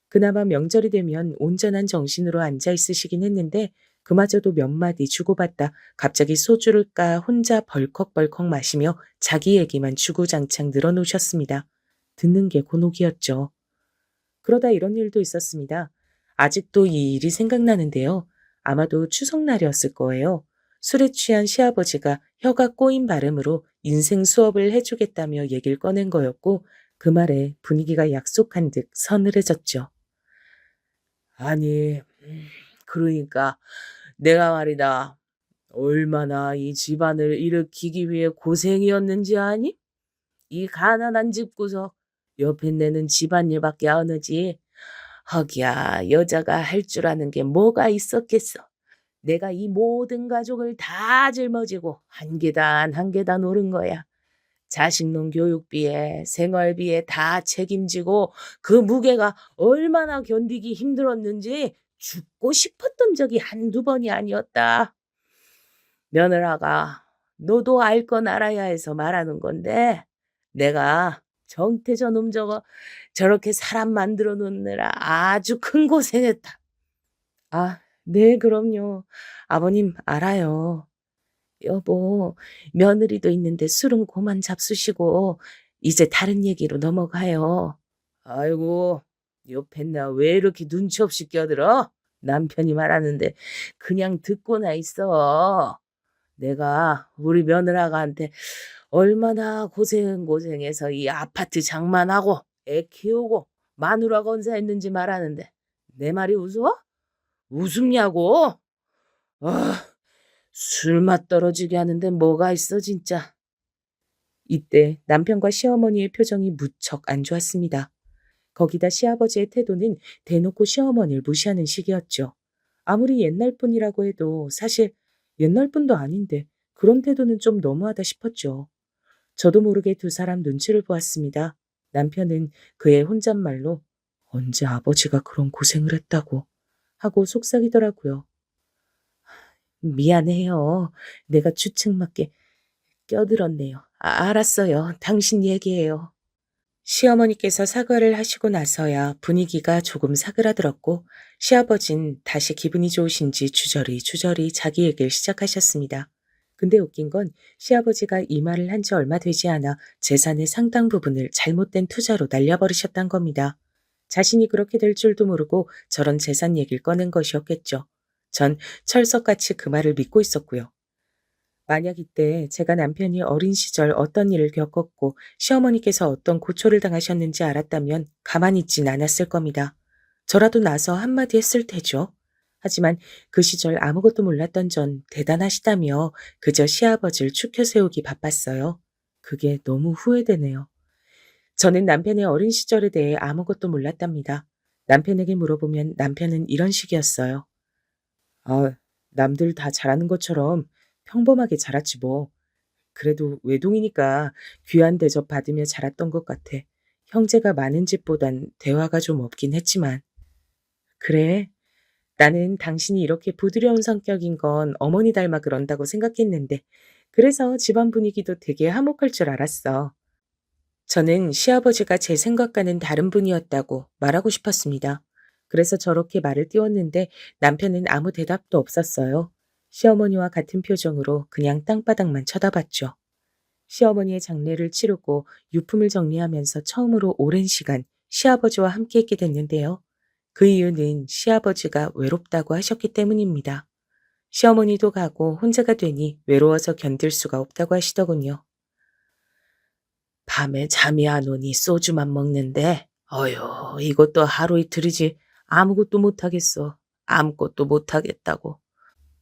그나마 명절이 되면 온전한 정신으로 앉아 있으시긴 했는데 그마저도 몇 마디 주고받다 갑자기 소주를 까 혼자 벌컥벌컥 마시며 자기 얘기만 주구장창 늘어놓으셨습니다. 듣는 게 곤혹이었죠. 그러다 이런 일도 있었습니다. 아직도 이 일이 생각나는데요. 아마도 추석날이었을 거예요. 술에 취한 시아버지가 혀가 꼬인 발음으로 인생 수업을 해주겠다며 얘기를 꺼낸 거였고 그 말에 분위기가 약속한 듯 서늘해졌죠. 아니, 그러니까 내가 말이다. 얼마나 이 집안을 일으키기 위해 고생이었는지 아니? 이 가난한 집구석 옆에 내는 집안일밖에 안 하지. 허기야, 여자가 할 줄 아는 게 뭐가 있었겠어. 내가 이 모든 가족을 다 짊어지고 한 계단 한 계단 오른 거야. 자식놈 교육비에 생활비에 다 책임지고 그 무게가 얼마나 견디기 힘들었는지 죽고 싶었던 적이 한두 번이 아니었다. 며느라가 너도 알 건 알아야 해서 말하는 건데 내가 정태 저놈 저거 저렇게 사람 만들어 놓느라 아주 큰 고생했다. 아, 네, 그럼요. 아버님 알아요. 여보, 며느리도 있는데 술은 그만 잡수시고 이제 다른 얘기로 넘어가요. 아이고, 옆에 나 왜 이렇게 눈치 없이 껴들어? 남편이 말하는데 그냥 듣고나 있어. 내가 우리 며느라가한테 얼마나 고생해서 이 아파트 장만하고 애 키우고 마누라 건사했는지 말하는데 내 말이 웃어? 웃음냐고? 아, 술맛 떨어지게 하는데 뭐가 있어 진짜. 이때 남편과 시어머니의 표정이 무척 안 좋았습니다. 거기다 시아버지의 태도는 대놓고 시어머니를 무시하는 식이었죠. 아무리 옛날 분이라고 해도 사실 옛날 분도 아닌데 그런 태도는 좀 너무하다 싶었죠. 저도 모르게 두 사람 눈치를 보았습니다. 남편은 그의 혼잣말로 언제 아버지가 그런 고생을 했다고 하고 속삭이더라고요. 미안해요. 내가 주책맞게 껴들었네요. 알았어요. 당신 얘기해요. 시어머니께서 사과를 하시고 나서야 분위기가 조금 사그라들었고 시아버진 다시 기분이 좋으신지 주저리 자기 얘기를 시작하셨습니다. 근데 웃긴 건 시아버지가 이 말을 한 지 얼마 되지 않아 재산의 상당 부분을 잘못된 투자로 날려버리셨단 겁니다. 자신이 그렇게 될 줄도 모르고 저런 재산 얘기를 꺼낸 것이었겠죠. 전 철석같이 그 말을 믿고 있었고요. 만약 이때 제가 남편이 어린 시절 어떤 일을 겪었고 시어머니께서 어떤 고초를 당하셨는지 알았다면 가만히 있진 않았을 겁니다. 저라도 나서 한마디 했을 테죠. 하지만 그 시절 아무것도 몰랐던 전 대단하시다며 그저 시아버지를 추켜 세우기 바빴어요. 그게 너무 후회되네요. 저는 남편의 어린 시절에 대해 아무것도 몰랐답니다. 남편에게 물어보면 남편은 이런 식이었어요. 아, 남들 다 잘하는 것처럼 평범하게 자랐지 뭐. 그래도 외동이니까 귀한 대접 받으며 자랐던 것 같아. 형제가 많은 집보단 대화가 좀 없긴 했지만. 그래, 나는 당신이 이렇게 부드러운 성격인 건 어머니 닮아 그런다고 생각했는데, 그래서 집안 분위기도 되게 화목할 줄 알았어. 저는 시아버지가 제 생각과는 다른 분이었다고 말하고 싶었습니다. 그래서 저렇게 말을 띄웠는데 남편은 아무 대답도 없었어요. 시어머니와 같은 표정으로 그냥 땅바닥만 쳐다봤죠. 시어머니의 장례를 치르고 유품을 정리하면서 처음으로 오랜 시간 시아버지와 함께 있게 됐는데요. 그 이유는 시아버지가 외롭다고 하셨기 때문입니다. 시어머니도 가고 혼자가 되니 외로워서 견딜 수가 없다고 하시더군요. 밤에 잠이 안 오니 소주만 먹는데, 어휴, 이것도 하루 이틀이지 아무것도 못하겠어. 아무것도 못하겠다고.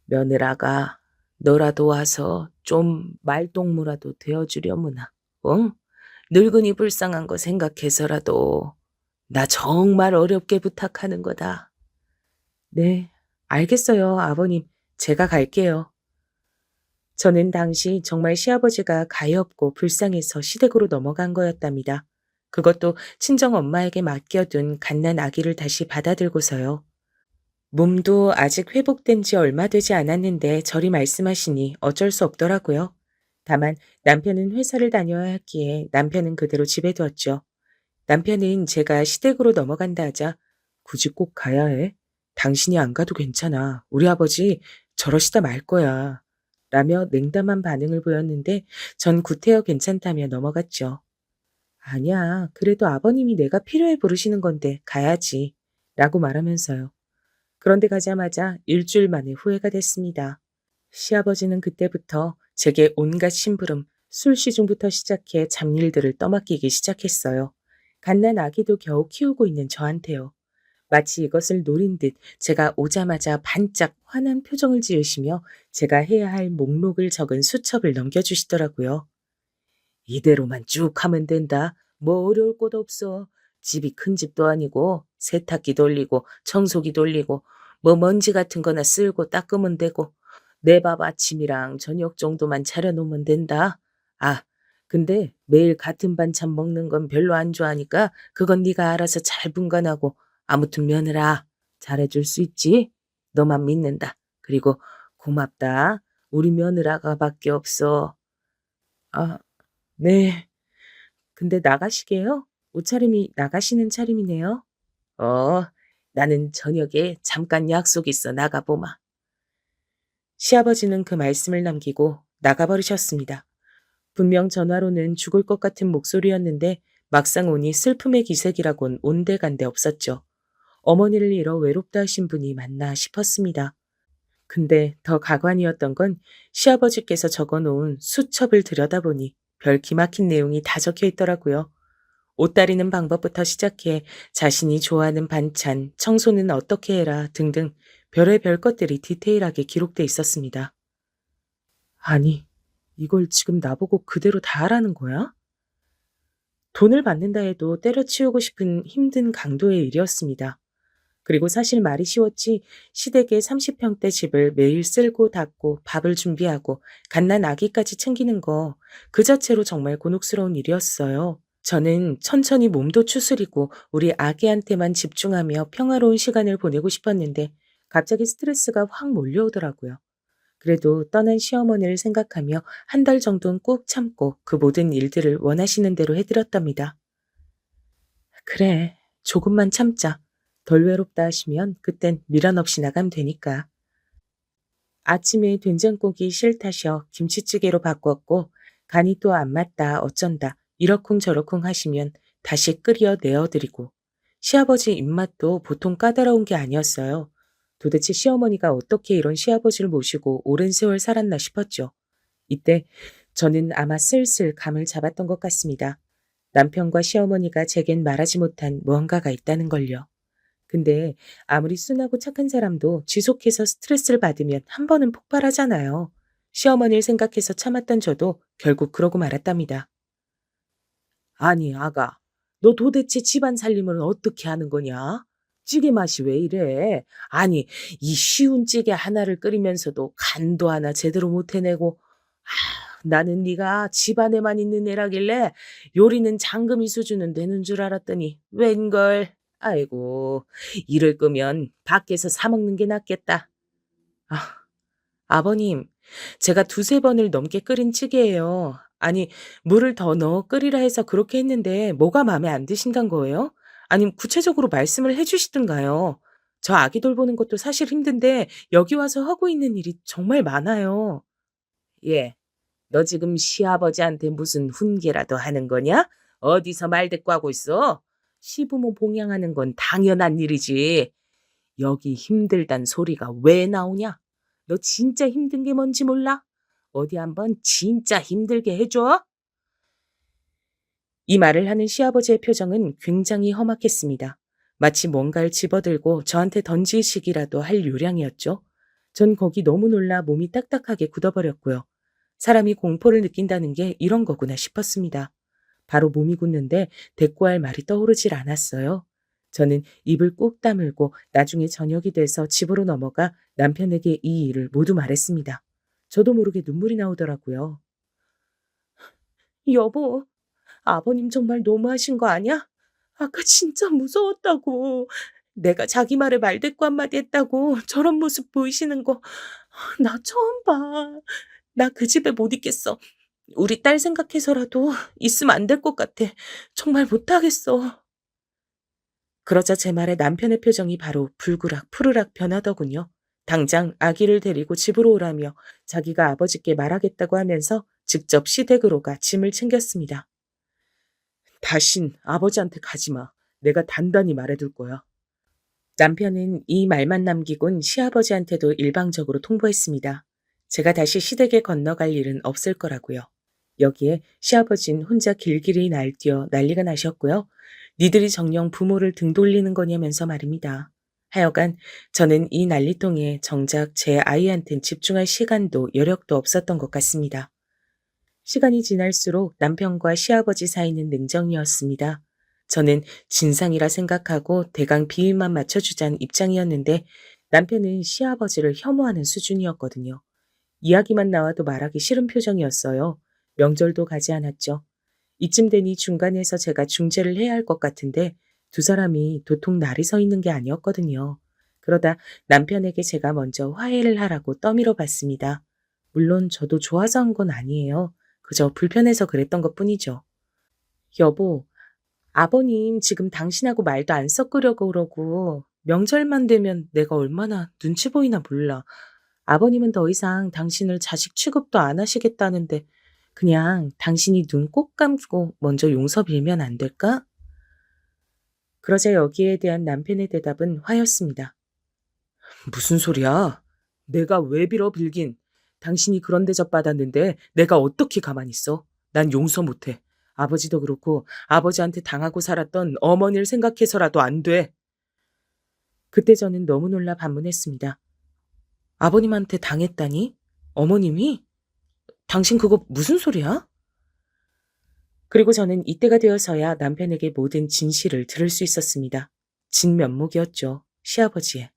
며느라가 너라도 와서 좀 말동무라도 되어주려무나. 응? 늙은이 불쌍한 거 생각해서라도 나 정말 어렵게 부탁하는 거다. 네, 알겠어요, 아버님. 제가 갈게요. 저는 당시 정말 시아버지가 가엾고 불쌍해서 시댁으로 넘어간 거였답니다. 그것도 친정 엄마에게 맡겨둔 갓난 아기를 다시 받아들고서요. 몸도 아직 회복된 지 얼마 되지 않았는데 저리 말씀하시니 어쩔 수 없더라고요. 다만 남편은 회사를 다녀야 했기에 남편은 그대로 집에 두었죠. 남편은 제가 시댁으로 넘어간다 하자 굳이 꼭 가야 해? 당신이 안 가도 괜찮아. 우리 아버지 저러시다 말 거야. 라며 냉담한 반응을 보였는데 전 구태여 괜찮다며 넘어갔죠. 아니야. 그래도 아버님이 내가 필요해 부르시는 건데 가야지. 라고 말하면서요. 그런데 가자마자 일주일 만에 후회가 됐습니다. 시아버지는 그때부터 제게 온갖 심부름, 술 시중부터 시작해 잡일들을 떠맡기기 시작했어요. 갓난 아기도 겨우 키우고 있는 저한테요. 마치 이것을 노린 듯 제가 오자마자 반짝 환한 표정을 지으시며 제가 해야 할 목록을 적은 수첩을 넘겨주시더라고요. 이대로만 쭉 하면 된다. 뭐 어려울 것 없어. 집이 큰 집도 아니고 세탁기 돌리고 청소기 돌리고 뭐 먼지 같은 거나 쓸고 닦으면 되고 내 밥 아침이랑 저녁 정도만 차려놓으면 된다. 아, 근데 매일 같은 반찬 먹는 건 별로 안 좋아하니까 그건 네가 알아서 잘 분간하고 아무튼 며느라 잘해줄 수 있지? 너만 믿는다. 그리고 고맙다. 우리 며느라가 밖에 없어. 아, 네. 근데 나가시게요? 옷차림이 나가시는 차림이네요. 어, 나는 저녁에 잠깐 약속 있어 나가보마. 시아버지는 그 말씀을 남기고 나가버리셨습니다. 분명 전화로는 죽을 것 같은 목소리였는데 막상 오니 슬픔의 기색이라곤 온데간데 없었죠. 어머니를 잃어 외롭다 하신 분이 맞나 싶었습니다. 근데 더 가관이었던 건 시아버지께서 적어놓은 수첩을 들여다보니 별 기막힌 내용이 다 적혀 있더라고요. 옷 다리는 방법부터 시작해 자신이 좋아하는 반찬, 청소는 어떻게 해라 등등 별의별 것들이 디테일하게 기록돼 있었습니다. 아니, 이걸 지금 나보고 그대로 다 하라는 거야? 돈을 받는다 해도 때려치우고 싶은 힘든 강도의 일이었습니다. 그리고 사실 말이 쉬웠지 시댁의 30평대 집을 매일 쓸고 닦고 밥을 준비하고 갓난 아기까지 챙기는 거 그 자체로 정말 곤혹스러운 일이었어요. 저는 천천히 몸도 추스리고 우리 아기한테만 집중하며 평화로운 시간을 보내고 싶었는데 갑자기 스트레스가 확 몰려오더라고요. 그래도 떠난 시어머니를 생각하며 한 달 정도는 꾹 참고 그 모든 일들을 원하시는 대로 해드렸답니다. 그래, 조금만 참자. 덜 외롭다 하시면 그땐 미련 없이 나가면 되니까. 아침에 된장국이 싫다셔 김치찌개로 바꿨고 간이 또 안 맞다 어쩐다 이러쿵저러쿵 하시면 다시 끓여 내어드리고 시아버지 입맛도 보통 까다로운 게 아니었어요. 도대체 시어머니가 어떻게 이런 시아버지를 모시고 오랜 세월 살았나 싶었죠. 이때 저는 아마 슬슬 감을 잡았던 것 같습니다. 남편과 시어머니가 제겐 말하지 못한 무언가가 있다는 걸요. 근데 아무리 순하고 착한 사람도 지속해서 스트레스를 받으면 한 번은 폭발하잖아요. 시어머니를 생각해서 참았던 저도 결국 그러고 말았답니다. 아니, 아가, 너 도대체 집안 살림을 어떻게 하는 거냐? 찌개 맛이 왜 이래? 아니, 이 쉬운 찌개 하나를 끓이면서도 간도 하나 제대로 못 해내고, 나는 네가 집안에만 있는 애라길래 요리는 장금이 수준은 되는 줄 알았더니 웬걸. 아이고, 이럴 거면 밖에서 사 먹는 게 낫겠다. 아, 아버님, 제가 두세 번을 넘게 끓인 찌개예요. 아니, 물을 더 넣어 끓이라 해서 그렇게 했는데 뭐가 마음에 안 드신단 거예요? 아니면 구체적으로 말씀을 해 주시든가요. 저 아기 돌보는 것도 사실 힘든데 여기 와서 하고 있는 일이 정말 많아요. 예, 너 지금 시아버지한테 무슨 훈계라도 하는 거냐? 어디서 말대꾸하고 있어? 시부모 봉양하는 건 당연한 일이지. 여기 힘들단 소리가 왜 나오냐? 너 진짜 힘든 게 뭔지 몰라? 어디 한번 진짜 힘들게 해줘? 이 말을 하는 시아버지의 표정은 굉장히 험악했습니다. 마치 뭔가를 집어들고 저한테 던지시기라도 할 요량이었죠. 전 거기 너무 놀라 몸이 딱딱하게 굳어버렸고요. 사람이 공포를 느낀다는 게 이런 거구나 싶었습니다. 바로 몸이 굳는데 대꾸할 말이 떠오르질 않았어요. 저는 입을 꾹 다물고 나중에 저녁이 돼서 집으로 넘어가 남편에게 이 일을 모두 말했습니다. 저도 모르게 눈물이 나오더라고요. 여보, 아버님 정말 너무하신 거 아니야? 아까 진짜 무서웠다고. 내가 자기 말에 말대꾸 한마디 했다고 저런 모습 보이시는 거 나 처음 봐. 나 그 집에 못 있겠어. 우리 딸 생각해서라도 있으면 안 될 것 같아. 정말 못하겠어. 그러자 제 말에 남편의 표정이 바로 불그락 푸르락 변하더군요. 당장 아기를 데리고 집으로 오라며 자기가 아버지께 말하겠다고 하면서 직접 시댁으로 가 짐을 챙겼습니다. 다신 아버지한테 가지 마. 내가 단단히 말해둘 거야. 남편은 이 말만 남기곤 시아버지한테도 일방적으로 통보했습니다. 제가 다시 시댁에 건너갈 일은 없을 거라고요. 여기에 시아버진 혼자 길길이 날뛰어 난리가 나셨고요. 니들이 정녕 부모를 등 돌리는 거냐면서 말입니다. 하여간 저는 이 난리통에 정작 제 아이한텐 집중할 시간도 여력도 없었던 것 같습니다. 시간이 지날수록 남편과 시아버지 사이는 냉정이었습니다. 저는 진상이라 생각하고 대강 비위만 맞춰주자는 입장이었는데 남편은 시아버지를 혐오하는 수준이었거든요. 이야기만 나와도 말하기 싫은 표정이었어요. 명절도 가지 않았죠. 이쯤 되니 중간에서 제가 중재를 해야 할 것 같은데 두 사람이 도통 날이 서 있는 게 아니었거든요. 그러다 남편에게 제가 먼저 화해를 하라고 떠밀어 봤습니다. 물론 저도 좋아서 한 건 아니에요. 그저 불편해서 그랬던 것뿐이죠. 여보, 아버님 지금 당신하고 말도 안 섞으려고 그러고 명절만 되면 내가 얼마나 눈치 보이나 몰라. 아버님은 더 이상 당신을 자식 취급도 안 하시겠다는데 그냥 당신이 눈 꼭 감고 먼저 용서 빌면 안 될까? 그러자 여기에 대한 남편의 대답은 화였습니다. 무슨 소리야? 내가 왜 빌어 빌긴. 당신이 그런 대접 받았는데 내가 어떻게 가만히 있어? 난 용서 못해. 아버지도 그렇고 아버지한테 당하고 살았던 어머니를 생각해서라도 안 돼. 그때 저는 너무 놀라 반문했습니다. 아버님한테 당했다니? 어머님이? 당신 그거 무슨 소리야? 그리고 저는 이때가 되어서야 남편에게 모든 진실을 들을 수 있었습니다. 진면목이었죠. 시아버지의.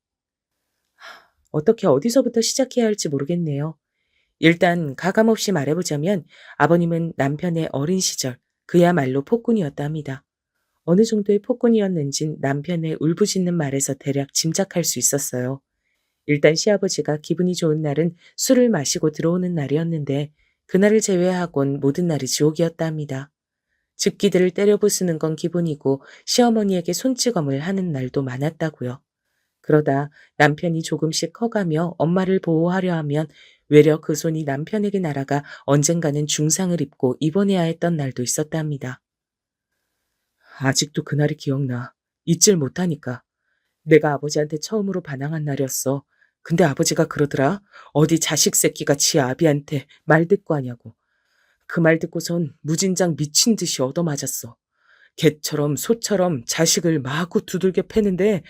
어떻게 어디서부터 시작해야 할지 모르겠네요. 일단 가감없이 말해보자면 아버님은 남편의 어린 시절 그야말로 폭군이었다 합니다. 어느 정도의 폭군이었는진 남편의 울부짖는 말에서 대략 짐작할 수 있었어요. 일단 시아버지가 기분이 좋은 날은 술을 마시고 들어오는 날이었는데 그날을 제외하곤 모든 날이 지옥이었다 합니다. 집기들을 때려 부수는 건 기본이고 시어머니에게 손찌검을 하는 날도 많았다고요. 그러다 남편이 조금씩 커가며 엄마를 보호하려 하면 외려 그 손이 남편에게 날아가 언젠가는 중상을 입고 입원해야 했던 날도 있었다 합니다. 아직도 그날이 기억나. 잊질 못하니까. 내가 아버지한테 처음으로 반항한 날이었어. 근데 아버지가 그러더라. 어디 자식 새끼가 지 아비한테 말 듣고 하냐고. 그 말 듣고선 무진장 미친 듯이 얻어맞았어. 개처럼 소처럼 자식을 마구 두들겨 패는데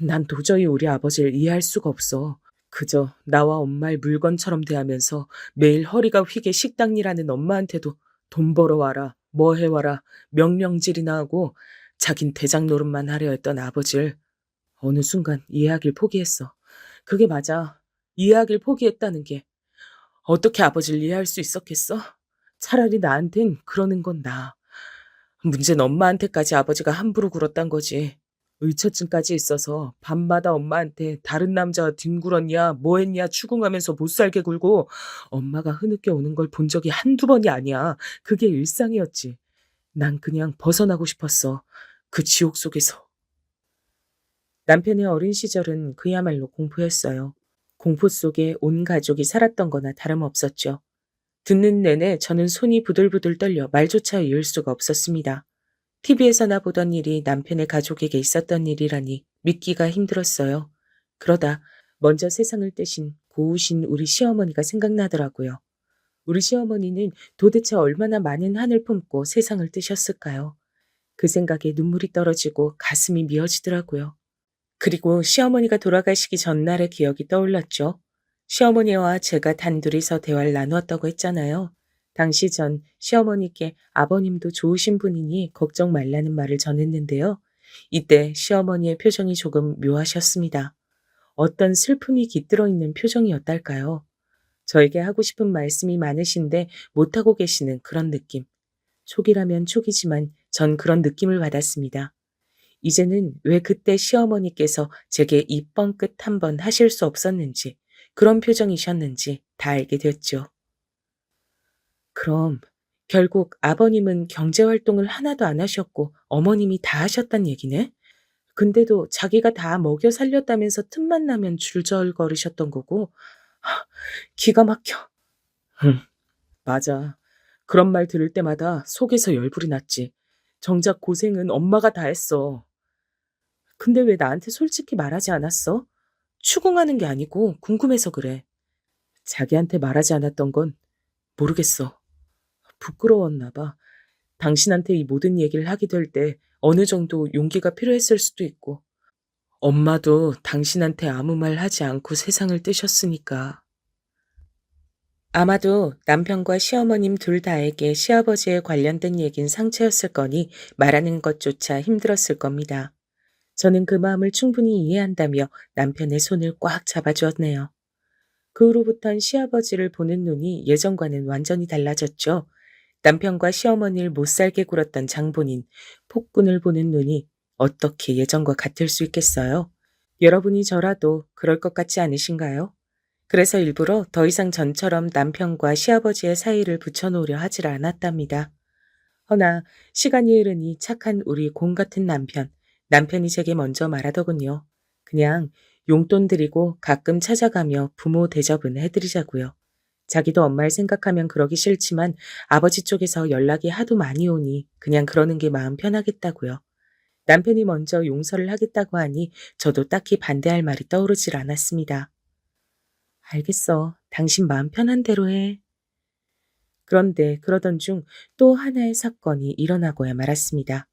난 도저히 우리 아버지를 이해할 수가 없어. 그저 나와 엄마를 물건처럼 대하면서 매일 허리가 휘게 식당 일하는 엄마한테도 돈 벌어와라, 뭐 해와라, 명령질이나 하고 자긴 대장 노릇만 하려 했던 아버지를 어느 순간 이해하길 포기했어. 그게 맞아. 이해하길 포기했다는 게. 어떻게 아버지를 이해할 수 있었겠어? 차라리 나한텐 그러는 건 나아. 문제는 엄마한테까지 아버지가 함부로 굴었단 거지. 의처증까지 있어서 밤마다 엄마한테 다른 남자와 뒹굴었냐 뭐 했냐 추궁하면서 못살게 굴고 엄마가 흐느껴 오는 걸 본 적이 한두 번이 아니야. 그게 일상이었지. 난 그냥 벗어나고 싶었어. 그 지옥 속에서. 남편의 어린 시절은 그야말로 공포였어요. 공포 속에 온 가족이 살았던 거나 다름없었죠. 듣는 내내 저는 손이 부들부들 떨려 말조차 이을 수가 없었습니다. TV에서나 보던 일이 남편의 가족에게 있었던 일이라니 믿기가 힘들었어요. 그러다 먼저 세상을 떼신 고우신 우리 시어머니가 생각나더라고요. 우리 시어머니는 도대체 얼마나 많은 한을 품고 세상을 뜨셨을까요? 그 생각에 눈물이 떨어지고 가슴이 미어지더라고요. 그리고 시어머니가 돌아가시기 전날의 기억이 떠올랐죠. 시어머니와 제가 단둘이서 대화를 나누었다고 했잖아요. 당시 전 시어머니께 아버님도 좋으신 분이니 걱정 말라는 말을 전했는데요. 이때 시어머니의 표정이 조금 묘하셨습니다. 어떤 슬픔이 깃들어 있는 표정이었달까요? 저에게 하고 싶은 말씀이 많으신데 못하고 계시는 그런 느낌. 촉이라면 촉이지만 전 그런 느낌을 받았습니다. 이제는 왜 그때 시어머니께서 제게 이 뻥끗 한번 하실 수 없었는지, 그런 표정이셨는지 다 알게 됐죠. 그럼 결국 아버님은 경제활동을 하나도 안 하셨고 어머님이 다 하셨단 얘기네? 근데도 자기가 다 먹여 살렸다면서 틈만 나면 줄절거리셨던 거고, 하, 기가 막혀. 응, 맞아. 그런 말 들을 때마다 속에서 열불이 났지. 정작 고생은 엄마가 다 했어. 근데 왜 나한테 솔직히 말하지 않았어? 추궁하는 게 아니고 궁금해서 그래. 자기한테 말하지 않았던 건 모르겠어. 부끄러웠나 봐. 당신한테 이 모든 얘기를 하게 될 때 어느 정도 용기가 필요했을 수도 있고. 엄마도 당신한테 아무 말 하지 않고 세상을 뜨셨으니까. 아마도 남편과 시어머님 둘 다에게 시아버지에 관련된 얘긴 상처였을 거니 말하는 것조차 힘들었을 겁니다. 저는 그 마음을 충분히 이해한다며 남편의 손을 꽉 잡아주었네요. 그 후로부턴 시아버지를 보는 눈이 예전과는 완전히 달라졌죠. 남편과 시어머니를 못살게 굴었던 장본인, 폭군을 보는 눈이 어떻게 예전과 같을 수 있겠어요? 여러분이 저라도 그럴 것 같지 않으신가요? 그래서 일부러 더 이상 전처럼 남편과 시아버지의 사이를 붙여놓으려 하질 않았답니다. 허나 시간이 흐르니 착한 우리 공 같은 남편이 제게 먼저 말하더군요. 그냥 용돈 드리고 가끔 찾아가며 부모 대접은 해드리자고요. 자기도 엄마를 생각하면 그러기 싫지만 아버지 쪽에서 연락이 하도 많이 오니 그냥 그러는 게 마음 편하겠다고요. 남편이 먼저 용서를 하겠다고 하니 저도 딱히 반대할 말이 떠오르질 않았습니다. 알겠어. 당신 마음 편한 대로 해. 그런데 그러던 중 또 하나의 사건이 일어나고야 말았습니다.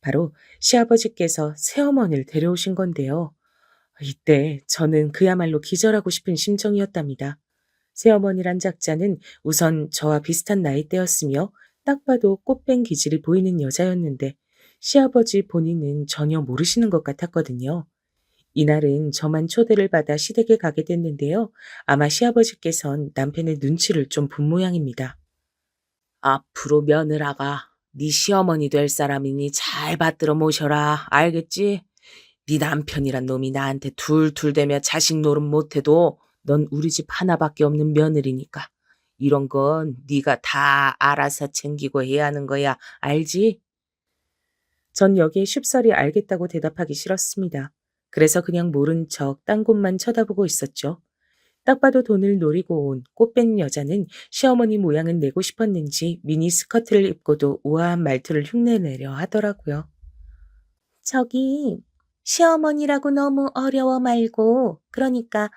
바로 시아버지께서 새어머니를 데려오신 건데요. 이때 저는 그야말로 기절하고 싶은 심정이었답니다. 새어머니란 작자는 우선 저와 비슷한 나이대였으며 딱 봐도 꽃뱀 기질이 보이는 여자였는데 시아버지 본인은 전혀 모르시는 것 같았거든요. 이날은 저만 초대를 받아 시댁에 가게 됐는데요. 아마 시아버지께선 남편의 눈치를 좀 본 모양입니다. 앞으로 며느라가 네 시어머니 될 사람이니 잘 받들어 모셔라. 알겠지? 네 남편이란 놈이 나한테 툴툴대며 자식 노릇 못해도 넌 우리 집 하나밖에 없는 며느리니까. 이런 건 네가 다 알아서 챙기고 해야 하는 거야. 알지? 전 여기에 쉽사리 알겠다고 대답하기 싫었습니다. 그래서 그냥 모른 척 딴 곳만 쳐다보고 있었죠. 딱 봐도 돈을 노리고 온 꽃뱀 여자는 시어머니 모양은 내고 싶었는지 미니 스커트를 입고도 우아한 말투를 흉내내려 하더라고요. 저기 시어머니라고 너무 어려워 말고 그러니까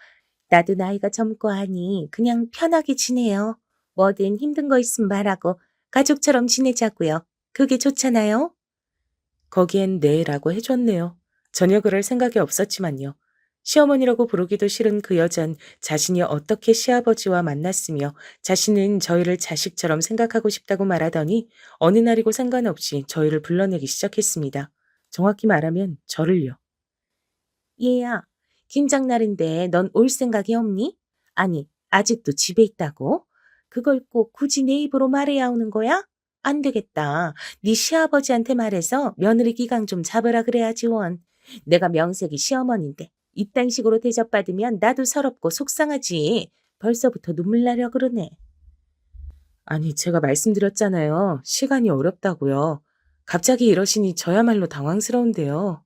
나도 나이가 젊고 하니 그냥 편하게 지내요. 뭐든 힘든 거 있으면 말하고 가족처럼 지내자고요. 그게 좋잖아요. 거기엔 네라고 해줬네요. 전혀 그럴 생각이 없었지만요. 시어머니라고 부르기도 싫은 그 여잔 자신이 어떻게 시아버지와 만났으며 자신은 저희를 자식처럼 생각하고 싶다고 말하더니 어느 날이고 상관없이 저희를 불러내기 시작했습니다. 정확히 말하면 저를요. 얘야, 김장날인데 넌 올 생각이 없니? 아니, 아직도 집에 있다고? 그걸 꼭 굳이 내 입으로 말해야 오는 거야? 안 되겠다. 네 시아버지한테 말해서 며느리 기강 좀 잡으라 그래야지 원. 내가 명색이 시어머니인데 이딴 식으로 대접받으면 나도 서럽고 속상하지. 벌써부터 눈물 나려 그러네. 아니, 제가 말씀드렸잖아요. 시간이 어렵다고요. 갑자기 이러시니 저야말로 당황스러운데요.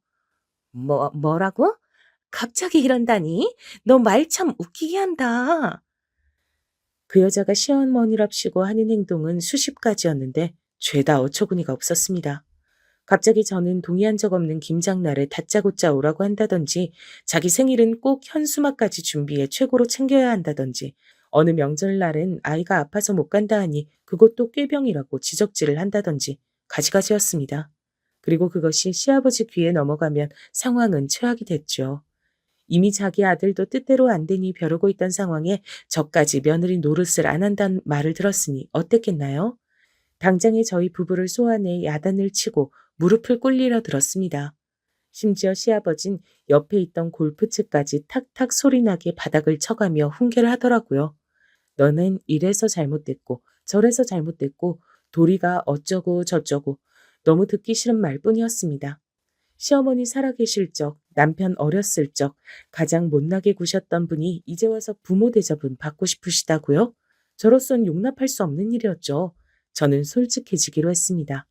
뭐라고? 갑자기 이런다니? 너 말 참 웃기게 한다. 그 여자가 시어머니랍시고 하는 행동은 수십 가지였는데 죄다 어처구니가 없었습니다. 갑자기 저는 동의한 적 없는 김장날에 다짜고짜 오라고 한다든지 자기 생일은 꼭 현수막까지 준비해 최고로 챙겨야 한다든지 어느 명절날은 아이가 아파서 못 간다 하니 그것도 꾀병이라고 지적질을 한다든지 가지가지였습니다. 그리고 그것이 시아버지 귀에 넘어가면 상황은 최악이 됐죠. 이미 자기 아들도 뜻대로 안 되니 벼르고 있던 상황에 저까지 며느리 노릇을 안 한다는 말을 들었으니 어땠겠나요? 당장에 저희 부부를 소환해 야단을 치고 무릎을 꿇리려 들었습니다. 심지어 시아버진 옆에 있던 골프채까지 탁탁 소리나게 바닥을 쳐가며 훈계를 하더라고요. 너는 이래서 잘못됐고 저래서 잘못됐고 도리가 어쩌고 저쩌고 너무 듣기 싫은 말뿐이었습니다. 시어머니 살아계실 적, 남편 어렸을 적 가장 못나게 구셨던 분이 이제 와서 부모 대접은 받고 싶으시다고요? 저로선 용납할 수 없는 일이었죠. 저는 솔직해지기로 했습니다.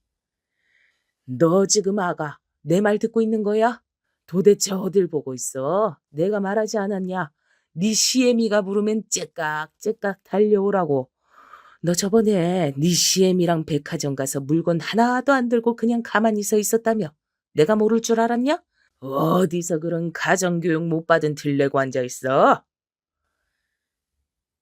너 지금 아가 내 말 듣고 있는 거야? 도대체 어딜 보고 있어? 내가 말하지 않았냐? 네 시애미가 부르면 째깍째깍 달려오라고. 너 저번에 네 시애미랑 백화점 가서 물건 하나도 안 들고 그냥 가만히 서 있었다며? 내가 모를 줄 알았냐? 어디서 그런 가정교육 못 받은 들 내고 앉아 있어?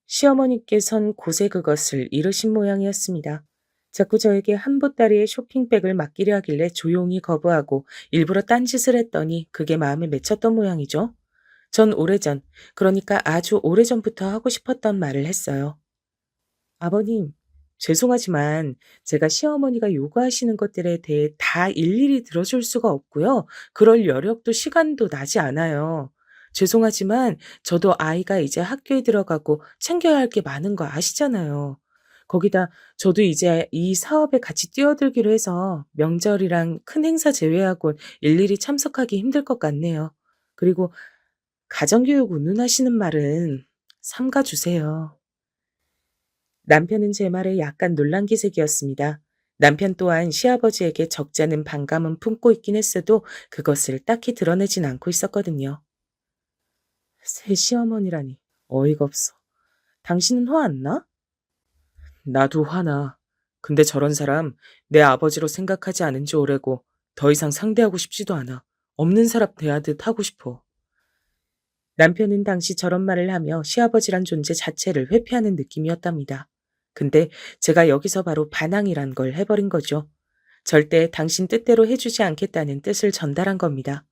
시어머니께선 고세 그것을 이르신 모양이었습니다. 자꾸 저에게 한 보따리의 쇼핑백을 맡기려 하길래 조용히 거부하고 일부러 딴짓을 했더니 그게 마음에 맺혔던 모양이죠. 전 오래전, 그러니까 아주 오래전부터 하고 싶었던 말을 했어요. 아버님, 죄송하지만 제가 시어머니가 요구하시는 것들에 대해 다 일일이 들어줄 수가 없고요. 그럴 여력도 시간도 나지 않아요. 죄송하지만 저도 아이가 이제 학교에 들어가고 챙겨야 할 게 많은 거 아시잖아요. 거기다 저도 이제 이 사업에 같이 뛰어들기로 해서 명절이랑 큰 행사 제외하곤 일일이 참석하기 힘들 것 같네요. 그리고 가정교육 운운하시는 말은 삼가 주세요. 남편은 제 말에 약간 놀란 기색이었습니다. 남편 또한 시아버지에게 적잖은 반감은 품고 있긴 했어도 그것을 딱히 드러내진 않고 있었거든요. 새 시어머니라니 어이가 없어. 당신은 화 안 나? 나도 화나. 근데 저런 사람 내 아버지로 생각하지 않은 지 오래고 더 이상 상대하고 싶지도 않아. 없는 사람 대하듯 하고 싶어. 남편은 당시 저런 말을 하며 시아버지란 존재 자체를 회피하는 느낌이었답니다. 근데 제가 여기서 바로 반항이란 걸 해버린 거죠. 절대 당신 뜻대로 해주지 않겠다는 뜻을 전달한 겁니다.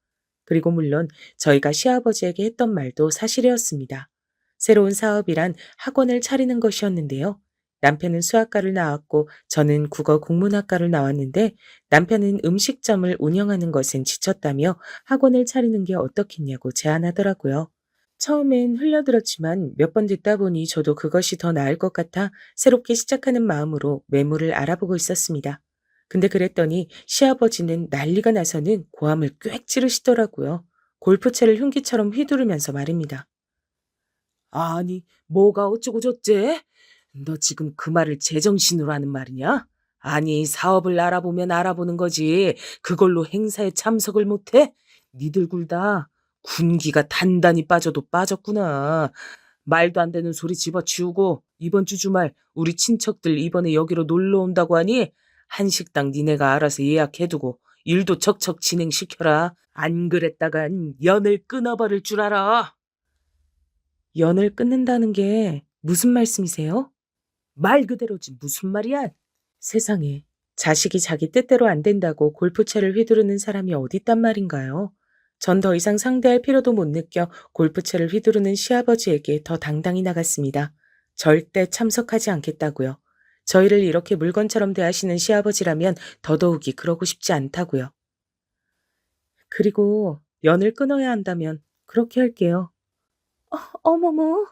그리고 물론 저희가 시아버지에게 했던 말도 사실이었습니다. 새로운 사업이란 학원을 차리는 것이었는데요. 남편은 수학과를 나왔고 저는 국어 국문학과를 나왔는데 남편은 음식점을 운영하는 것엔 지쳤다며 학원을 차리는 게 어떻겠냐고 제안하더라고요. 처음엔 흘려들었지만 몇 번 듣다 보니 저도 그것이 더 나을 것 같아 새롭게 시작하는 마음으로 매물을 알아보고 있었습니다. 근데 그랬더니 시아버지는 난리가 나서는 고함을 꽥 지르시더라고요. 골프채를 흉기처럼 휘두르면서 말입니다. 아니, 뭐가 어쩌고 저째? 너 지금 그 말을 제정신으로 하는 말이냐? 아니, 사업을 알아보면 알아보는 거지. 그걸로 행사에 참석을 못해? 니들 굴다 군기가 단단히 빠져도 빠졌구나. 말도 안 되는 소리 집어치우고 이번 주 주말 우리 친척들 이번에 여기로 놀러 온다고 하니 한식당 니네가 알아서 예약해두고 일도 척척 진행시켜라. 안 그랬다간 연을 끊어버릴 줄 알아. 연을 끊는다는 게 무슨 말씀이세요? 말 그대로지 무슨 말이야? 세상에, 자식이 자기 뜻대로 안 된다고 골프채를 휘두르는 사람이 어딨단 말인가요? 전 더 이상 상대할 필요도 못 느껴 골프채를 휘두르는 시아버지에게 더 당당히 나갔습니다. 절대 참석하지 않겠다고요. 저희를 이렇게 물건처럼 대하시는 시아버지라면 더더욱이 그러고 싶지 않다고요. 그리고 연을 끊어야 한다면 그렇게 할게요. 어머머,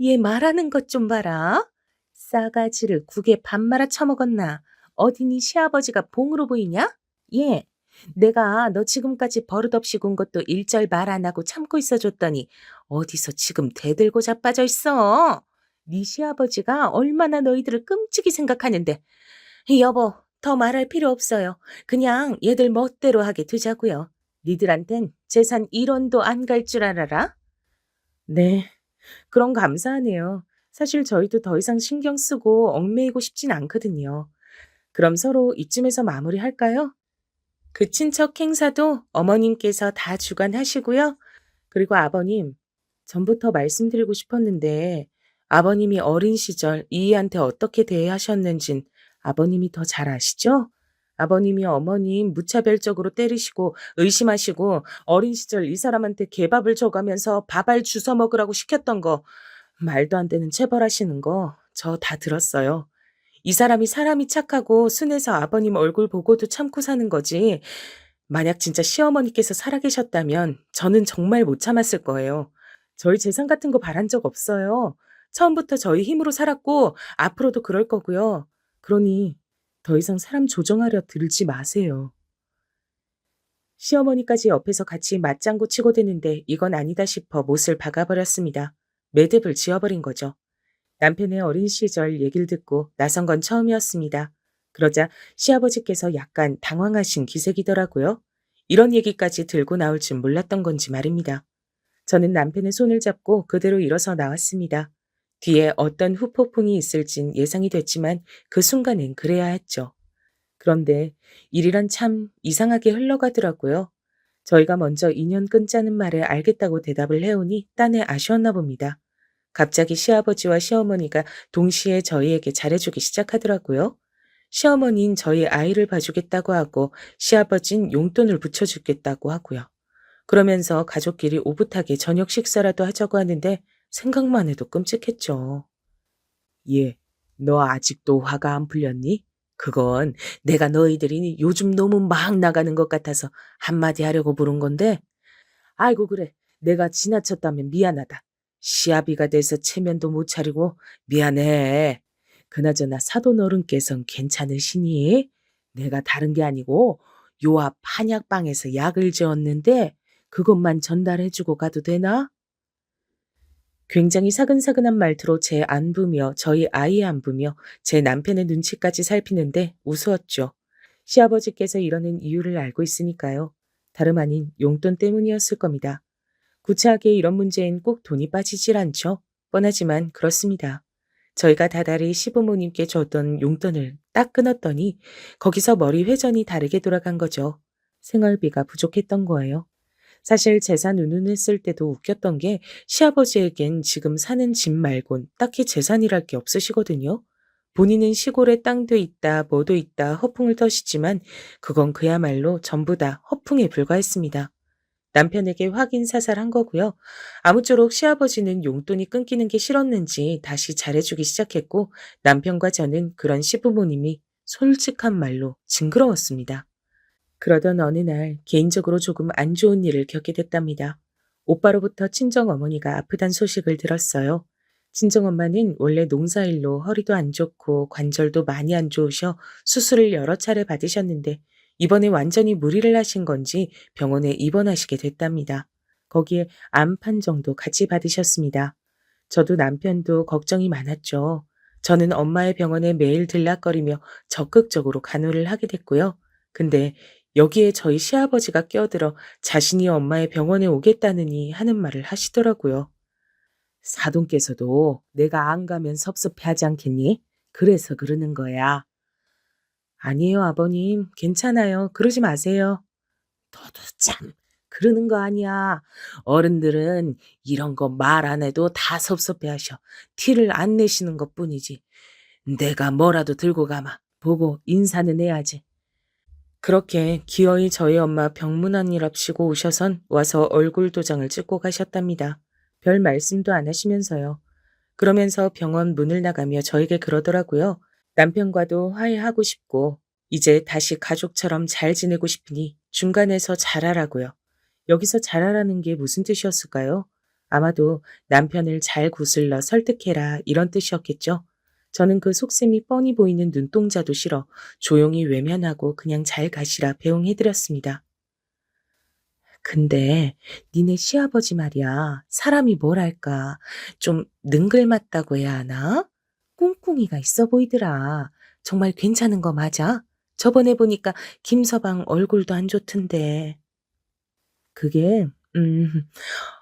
얘 말하는 것 좀 봐라. 싸가지를 국에 밥 말아 처먹었나? 어디니 시아버지가 봉으로 보이냐? 얘, 내가 너 지금까지 버릇없이 군 것도 일절 말 안 하고 참고 있어줬더니 어디서 지금 대들고 자빠져 있어? 네 시아버지가 얼마나 너희들을 끔찍이 생각하는데. 여보, 더 말할 필요 없어요. 그냥 얘들 멋대로 하게 두자고요. 니들한텐 재산 1원도 안 갈 줄 알아라? 네. 그럼 감사하네요. 사실 저희도 더 이상 신경 쓰고 얽매이고 싶진 않거든요. 그럼 서로 이쯤에서 마무리할까요? 그 친척 행사도 어머님께서 다 주관하시고요. 그리고 아버님, 전부터 말씀드리고 싶었는데 아버님이 어린 시절 이희한테 어떻게 대하셨는진 아버님이 더 잘 아시죠? 아버님이 어머님 무차별적으로 때리시고 의심하시고 어린 시절 이 사람한테 개밥을 줘가면서 밥알 주워 먹으라고 시켰던 거 말도 안 되는 체벌하시는 거 저 다 들었어요. 이 사람이 사람이 착하고 순해서 아버님 얼굴 보고도 참고 사는 거지. 만약 진짜 시어머니께서 살아계셨다면 저는 정말 못 참았을 거예요. 저희 재산 같은 거 바란 적 없어요. 처음부터 저희 힘으로 살았고 앞으로도 그럴 거고요. 그러니 더 이상 사람 조정하려 들지 마세요. 시어머니까지 옆에서 같이 맞장구 치고 드는데 이건 아니다 싶어 못을 박아버렸습니다. 매듭을 지어버린 거죠. 남편의 어린 시절 얘기를 듣고 나선 건 처음이었습니다. 그러자 시아버지께서 약간 당황하신 기색이더라고요. 이런 얘기까지 들고 나올 줄 몰랐던 건지 말입니다. 저는 남편의 손을 잡고 그대로 일어서 나왔습니다. 뒤에 어떤 후폭풍이 있을진 예상이 됐지만 그 순간엔 그래야 했죠. 그런데 일이란 참 이상하게 흘러가더라고요. 저희가 먼저 인연 끊자는 말에 알겠다고 대답을 해오니 딴에 아쉬웠나 봅니다. 갑자기 시아버지와 시어머니가 동시에 저희에게 잘해주기 시작하더라고요. 시어머니는 저희 아이를 봐주겠다고 하고 시아버진 용돈을 붙여주겠다고 하고요. 그러면서 가족끼리 오붓하게 저녁 식사라도 하자고 하는데 생각만 해도 끔찍했죠. 예, 너 아직도 화가 안 풀렸니? 그건 내가 너희들이 요즘 너무 막 나가는 것 같아서 한마디 하려고 부른 건데 아이고 그래. 내가 지나쳤다면 미안하다. 시아비가 돼서 체면도 못 차리고 미안해. 그나저나 사돈 어른께선 괜찮으시니? 내가 다른 게 아니고 요 앞 한약방에서 약을 지었는데 그것만 전달해주고 가도 되나? 굉장히 사근사근한 말투로 제 안부며 저희 아이 안부며 제 남편의 눈치까지 살피는데 우스웠죠. 시아버지께서 이러는 이유를 알고 있으니까요. 다름 아닌 용돈 때문이었을 겁니다. 구차하게 이런 문제엔 꼭 돈이 빠지질 않죠. 뻔하지만 그렇습니다. 저희가 다달이 시부모님께 줬던 용돈을 딱 끊었더니 거기서 머리 회전이 다르게 돌아간 거죠. 생활비가 부족했던 거예요. 사실 재산 운운했을 때도 웃겼던 게 시아버지에겐 지금 사는 집 말곤 딱히 재산이랄 게 없으시거든요. 본인은 시골에 땅도 있다, 뭐도 있다 허풍을 터시지만 그건 그야말로 전부 다 허풍에 불과했습니다. 남편에게 확인 사살한 거고요. 아무쪼록 시아버지는 용돈이 끊기는 게 싫었는지 다시 잘해주기 시작했고 남편과 저는 그런 시부모님이 솔직한 말로 징그러웠습니다. 그러던 어느 날 개인적으로 조금 안 좋은 일을 겪게 됐답니다. 오빠로부터 친정어머니가 아프단 소식을 들었어요. 친정엄마는 원래 농사일로 허리도 안 좋고 관절도 많이 안 좋으셔 수술을 여러 차례 받으셨는데 이번에 완전히 무리를 하신 건지 병원에 입원하시게 됐답니다. 거기에 암 판정도 같이 받으셨습니다. 저도 남편도 걱정이 많았죠. 저는 엄마의 병원에 매일 들락거리며 적극적으로 간호를 하게 됐고요. 근데 여기에 저희 시아버지가 끼어들어 자신이 엄마의 병원에 오겠다느니 하는 말을 하시더라고요. 사돈께서도 내가 안 가면 섭섭해하지 않겠니? 그래서 그러는 거야. 아니에요, 아버님. 괜찮아요. 그러지 마세요. 너도 참. 그러는 거 아니야. 어른들은 이런 거 말 안 해도 다 섭섭해 하셔. 티를 안 내시는 것 뿐이지. 내가 뭐라도 들고 가마. 보고 인사는 해야지. 그렇게 기어이 저희 엄마 병문안이랍시고 오셔선 와서 얼굴 도장을 찍고 가셨답니다. 별 말씀도 안 하시면서요. 그러면서 병원 문을 나가며 저에게 그러더라고요. 남편과도 화해하고 싶고 이제 다시 가족처럼 잘 지내고 싶으니 중간에서 잘하라고요. 여기서 잘하라는 게 무슨 뜻이었을까요? 아마도 남편을 잘 구슬러 설득해라 이런 뜻이었겠죠. 저는 그 속셈이 뻔히 보이는 눈동자도 싫어 조용히 외면하고 그냥 잘 가시라 배웅해드렸습니다. 근데 니네 시아버지 말이야. 사람이 뭐랄까 좀 능글맞다고 해야 하나? 꿍꿍이가 있어 보이더라. 정말 괜찮은 거 맞아? 저번에 보니까 김서방 얼굴도 안 좋던데. 그게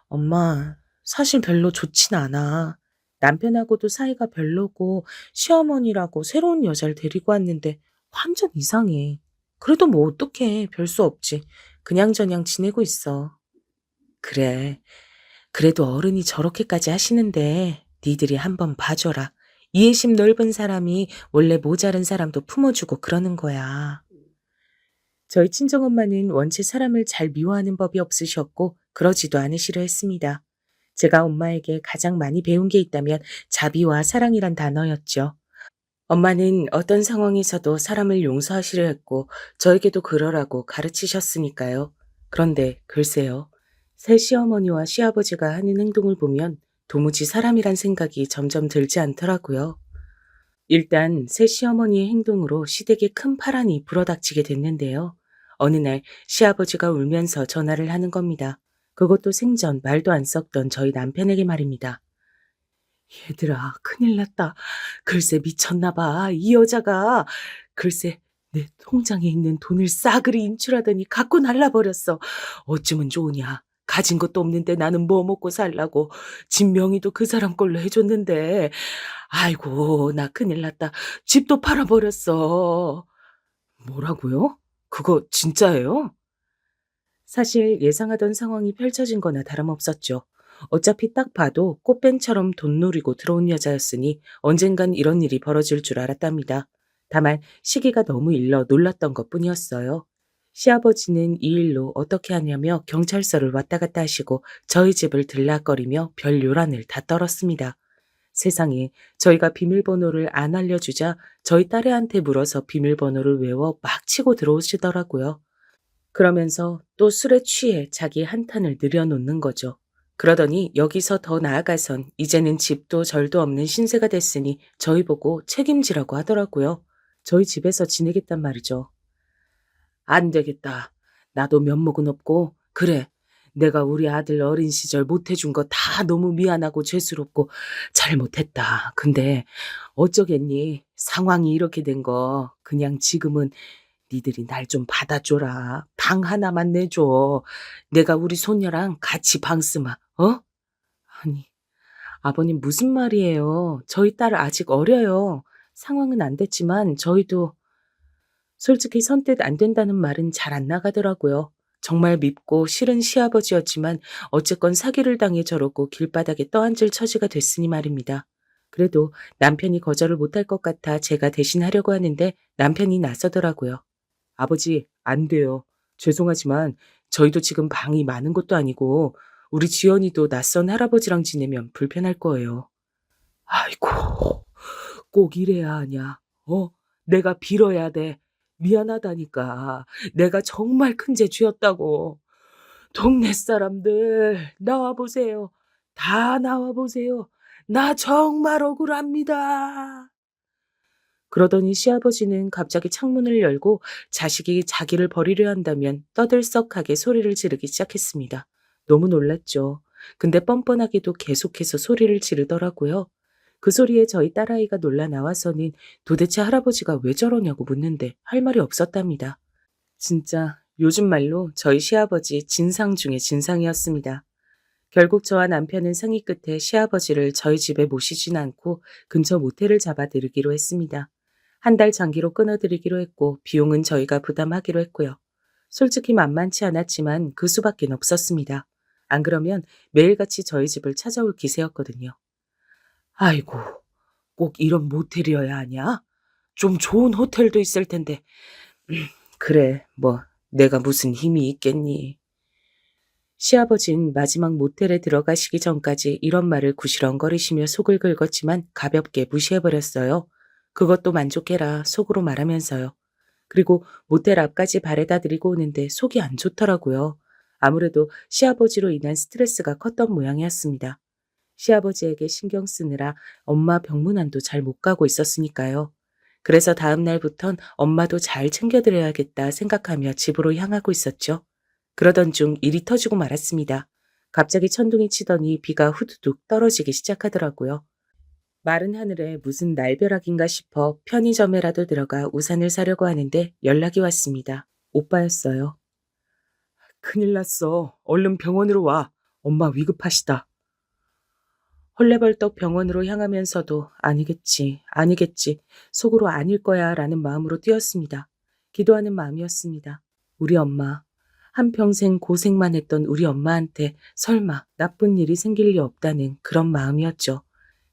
엄마 사실 별로 좋진 않아. 남편하고도 사이가 별로고 시어머니라고 새로운 여자를 데리고 왔는데 완전 이상해. 그래도 뭐 어떡해. 별 수 없지. 그냥저냥 지내고 있어. 그래. 그래도 어른이 저렇게까지 하시는데 니들이 한번 봐줘라. 이해심 넓은 사람이 원래 모자른 사람도 품어주고 그러는 거야. 저희 친정엄마는 원체 사람을 잘 미워하는 법이 없으셨고 그러지도 않으시려 했습니다. 제가 엄마에게 가장 많이 배운 게 있다면 자비와 사랑이란 단어였죠. 엄마는 어떤 상황에서도 사람을 용서하시려 했고 저에게도 그러라고 가르치셨으니까요. 그런데 글쎄요. 새 시어머니와 시아버지가 하는 행동을 보면 도무지 사람이란 생각이 점점 들지 않더라고요. 일단 새 시어머니의 행동으로 시댁에 큰 파란이 불어닥치게 됐는데요. 어느 날 시아버지가 울면서 전화를 하는 겁니다. 그것도 생전 말도 안 섞던 저희 남편에게 말입니다. 얘들아, 큰일 났다. 글쎄 미쳤나 봐. 이 여자가. 글쎄 내 통장에 있는 돈을 싸그리 인출하더니 갖고 날라버렸어. 어쩌면 좋으냐. 가진 것도 없는데 나는 뭐 먹고 살라고. 집 명의도 그 사람 걸로 해줬는데. 아이고 나 큰일 났다. 집도 팔아버렸어. 뭐라고요? 그거 진짜예요? 사실 예상하던 상황이 펼쳐진 거나 다름없었죠. 어차피 딱 봐도 꽃뱀처럼 돈 노리고 들어온 여자였으니 언젠간 이런 일이 벌어질 줄 알았답니다. 다만 시기가 너무 일러 놀랐던 것뿐이었어요. 시아버지는 이 일로 어떻게 하냐며 경찰서를 왔다 갔다 하시고 저희 집을 들락거리며 별 요란을 다 떨었습니다. 세상에 저희가 비밀번호를 안 알려주자 저희 딸애한테 물어서 비밀번호를 외워 막 치고 들어오시더라고요. 그러면서 또 술에 취해 자기 한탄을 늘여놓는 거죠. 그러더니 여기서 더 나아가선 이제는 집도 절도 없는 신세가 됐으니 저희 보고 책임지라고 하더라고요. 저희 집에서 지내겠단 말이죠. 안 되겠다. 나도 면목은 없고 그래. 내가 우리 아들 어린 시절 못해준 거 다 너무 미안하고 죄스럽고 잘못했다. 근데 어쩌겠니? 상황이 이렇게 된 거 그냥 지금은 니들이 날 좀 받아줘라. 방 하나만 내줘. 내가 우리 손녀랑 같이 방 쓰마. 어? 아니, 아버님 무슨 말이에요. 저희 딸 아직 어려요. 상황은 안 됐지만 저희도 솔직히 선뜻 안 된다는 말은 잘 안 나가더라고요. 정말 밉고 싫은 시아버지였지만 어쨌건 사기를 당해 저러고 길바닥에 떠앉을 처지가 됐으니 말입니다. 그래도 남편이 거절을 못할 것 같아 제가 대신 하려고 하는데 남편이 나서더라고요. 아버지, 안 돼요. 죄송하지만 저희도 지금 방이 많은 것도 아니고 우리 지연이도 낯선 할아버지랑 지내면 불편할 거예요. 아이고, 꼭 이래야 하냐. 내가 빌어야 돼. 미안하다니까. 내가 정말 큰 죄 지었다고. 동네 사람들 나와보세요. 다 나와보세요. 나 정말 억울합니다. 그러더니 시아버지는 갑자기 창문을 열고 자식이 자기를 버리려 한다면 떠들썩하게 소리를 지르기 시작했습니다. 너무 놀랐죠. 근데 뻔뻔하게도 계속해서 소리를 지르더라고요. 그 소리에 저희 딸아이가 놀라 나와서는 도대체 할아버지가 왜 저러냐고 묻는데 할 말이 없었답니다. 진짜 요즘 말로 저희 시아버지 진상 중에 진상이었습니다. 결국 저와 남편은 상의 끝에 시아버지를 저희 집에 모시진 않고 근처 모텔을 잡아들이기로 했습니다. 한 달 장기로 끊어드리기로 했고 비용은 저희가 부담하기로 했고요. 솔직히 만만치 않았지만 그 수밖엔 없었습니다. 안 그러면 매일같이 저희 집을 찾아올 기세였거든요. 아이고, 꼭 이런 모텔이어야 하냐? 좀 좋은 호텔도 있을 텐데. 그래, 뭐 내가 무슨 힘이 있겠니? 시아버진 마지막 모텔에 들어가시기 전까지 이런 말을 구시렁거리시며 속을 긁었지만 가볍게 무시해버렸어요. 그것도 만족해라 속으로 말하면서요. 그리고 모텔 앞까지 바래다 드리고 오는데 속이 안 좋더라고요. 아무래도 시아버지로 인한 스트레스가 컸던 모양이었습니다. 시아버지에게 신경 쓰느라 엄마 병문안도 잘 못 가고 있었으니까요. 그래서 다음 날부턴 엄마도 잘 챙겨드려야겠다 생각하며 집으로 향하고 있었죠. 그러던 중 일이 터지고 말았습니다. 갑자기 천둥이 치더니 비가 후두둑 떨어지기 시작하더라고요. 마른 하늘에 무슨 날벼락인가 싶어 편의점에라도 들어가 우산을 사려고 하는데 연락이 왔습니다. 오빠였어요. 큰일 났어. 얼른 병원으로 와. 엄마 위급하시다. 헐레벌떡 병원으로 향하면서도 아니겠지, 아니겠지, 속으로 아닐 거야 라는 마음으로 뛰었습니다. 기도하는 마음이었습니다. 우리 엄마, 한평생 고생만 했던 우리 엄마한테 설마 나쁜 일이 생길 리 없다는 그런 마음이었죠.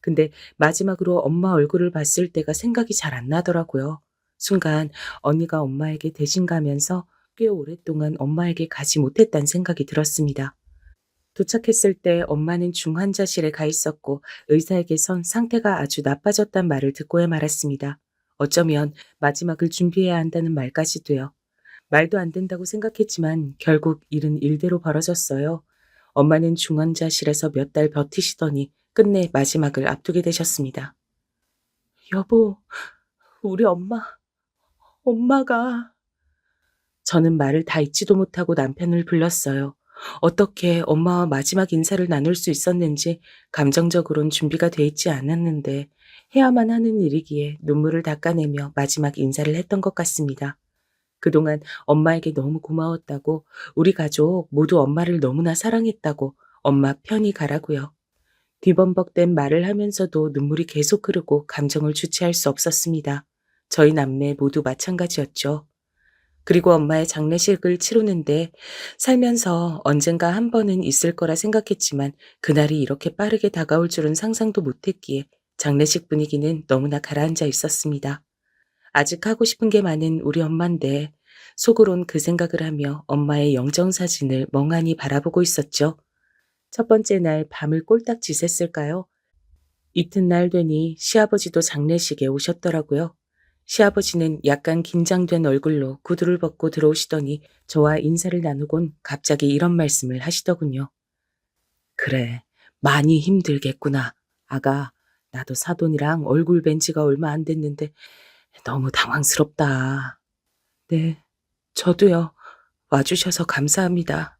근데 마지막으로 엄마 얼굴을 봤을 때가 생각이 잘 안 나더라고요. 순간 언니가 엄마에게 대신 가면서 꽤 오랫동안 엄마에게 가지 못했다는 생각이 들었습니다. 도착했을 때 엄마는 중환자실에 가 있었고 의사에게선 상태가 아주 나빠졌단 말을 듣고야 말았습니다. 어쩌면 마지막을 준비해야 한다는 말까지도요. 말도 안 된다고 생각했지만 결국 일은 일대로 벌어졌어요. 엄마는 중환자실에서 몇 달 버티시더니 끝내 마지막을 앞두게 되셨습니다. 여보, 우리 엄마가... 저는 말을 다 잊지도 못하고 남편을 불렀어요. 어떻게 엄마와 마지막 인사를 나눌 수 있었는지 감정적으론 준비가 돼 있지 않았는데 해야만 하는 일이기에 눈물을 닦아내며 마지막 인사를 했던 것 같습니다. 그동안 엄마에게 너무 고마웠다고, 우리 가족 모두 엄마를 너무나 사랑했다고 엄마 편히 가라고요. 뒤범벅된 말을 하면서도 눈물이 계속 흐르고 감정을 주체할 수 없었습니다. 저희 남매 모두 마찬가지였죠. 그리고 엄마의 장례식을 치르는데 살면서 언젠가 한 번은 있을 거라 생각했지만 그날이 이렇게 빠르게 다가올 줄은 상상도 못했기에 장례식 분위기는 너무나 가라앉아 있었습니다. 아직 하고 싶은 게 많은 우리 엄마인데 속으론 그 생각을 하며 엄마의 영정사진을 멍하니 바라보고 있었죠. 첫 번째 날 밤을 꼴딱 지샜을까요? 이튿날 되니 시아버지도 장례식에 오셨더라고요. 시아버지는 약간 긴장된 얼굴로 구두를 벗고 들어오시더니 저와 인사를 나누곤 갑자기 이런 말씀을 하시더군요. 그래, 많이 힘들겠구나. 아가, 나도 사돈이랑 얼굴 뵌 지가 얼마 안 됐는데 너무 당황스럽다. 네, 저도요. 와주셔서 감사합니다.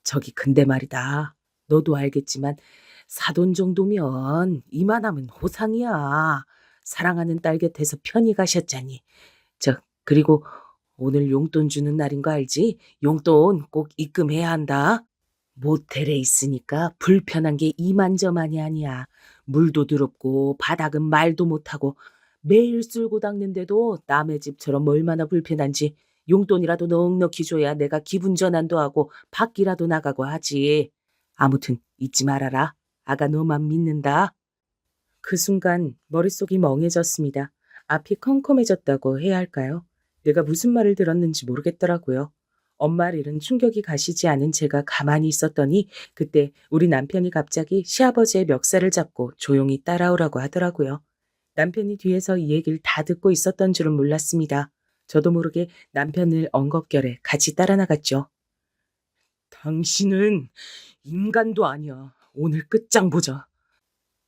저기 근데 말이다. 너도 알겠지만 사돈 정도면 이만하면 호상이야. 사랑하는 딸 곁에서 편히 가셨자니. 그리고 오늘 용돈 주는 날인 거 알지? 용돈 꼭 입금해야 한다. 모텔에 있으니까 불편한 게 이만저만이 아니야. 물도 더럽고 바닥은 말도 못하고 매일 쓸고 닦는데도 남의 집처럼 얼마나 불편한지 용돈이라도 넉넉히 줘야 내가 기분 전환도 하고 밖이라도 나가고 하지. 아무튼 잊지 말아라. 아가 너만 믿는다. 그 순간 머릿속이 멍해졌습니다. 앞이 컴컴해졌다고 해야 할까요? 내가 무슨 말을 들었는지 모르겠더라고요. 엄마 일은 충격이 가시지 않은 제가 가만히 있었더니 그때 우리 남편이 갑자기 시아버지의 멱살을 잡고 조용히 따라오라고 하더라고요. 남편이 뒤에서 이 얘기를 다 듣고 있었던 줄은 몰랐습니다. 저도 모르게 남편을 엉겁결에 같이 따라 나갔죠. 당신은 인간도 아니야. 오늘 끝장 보자.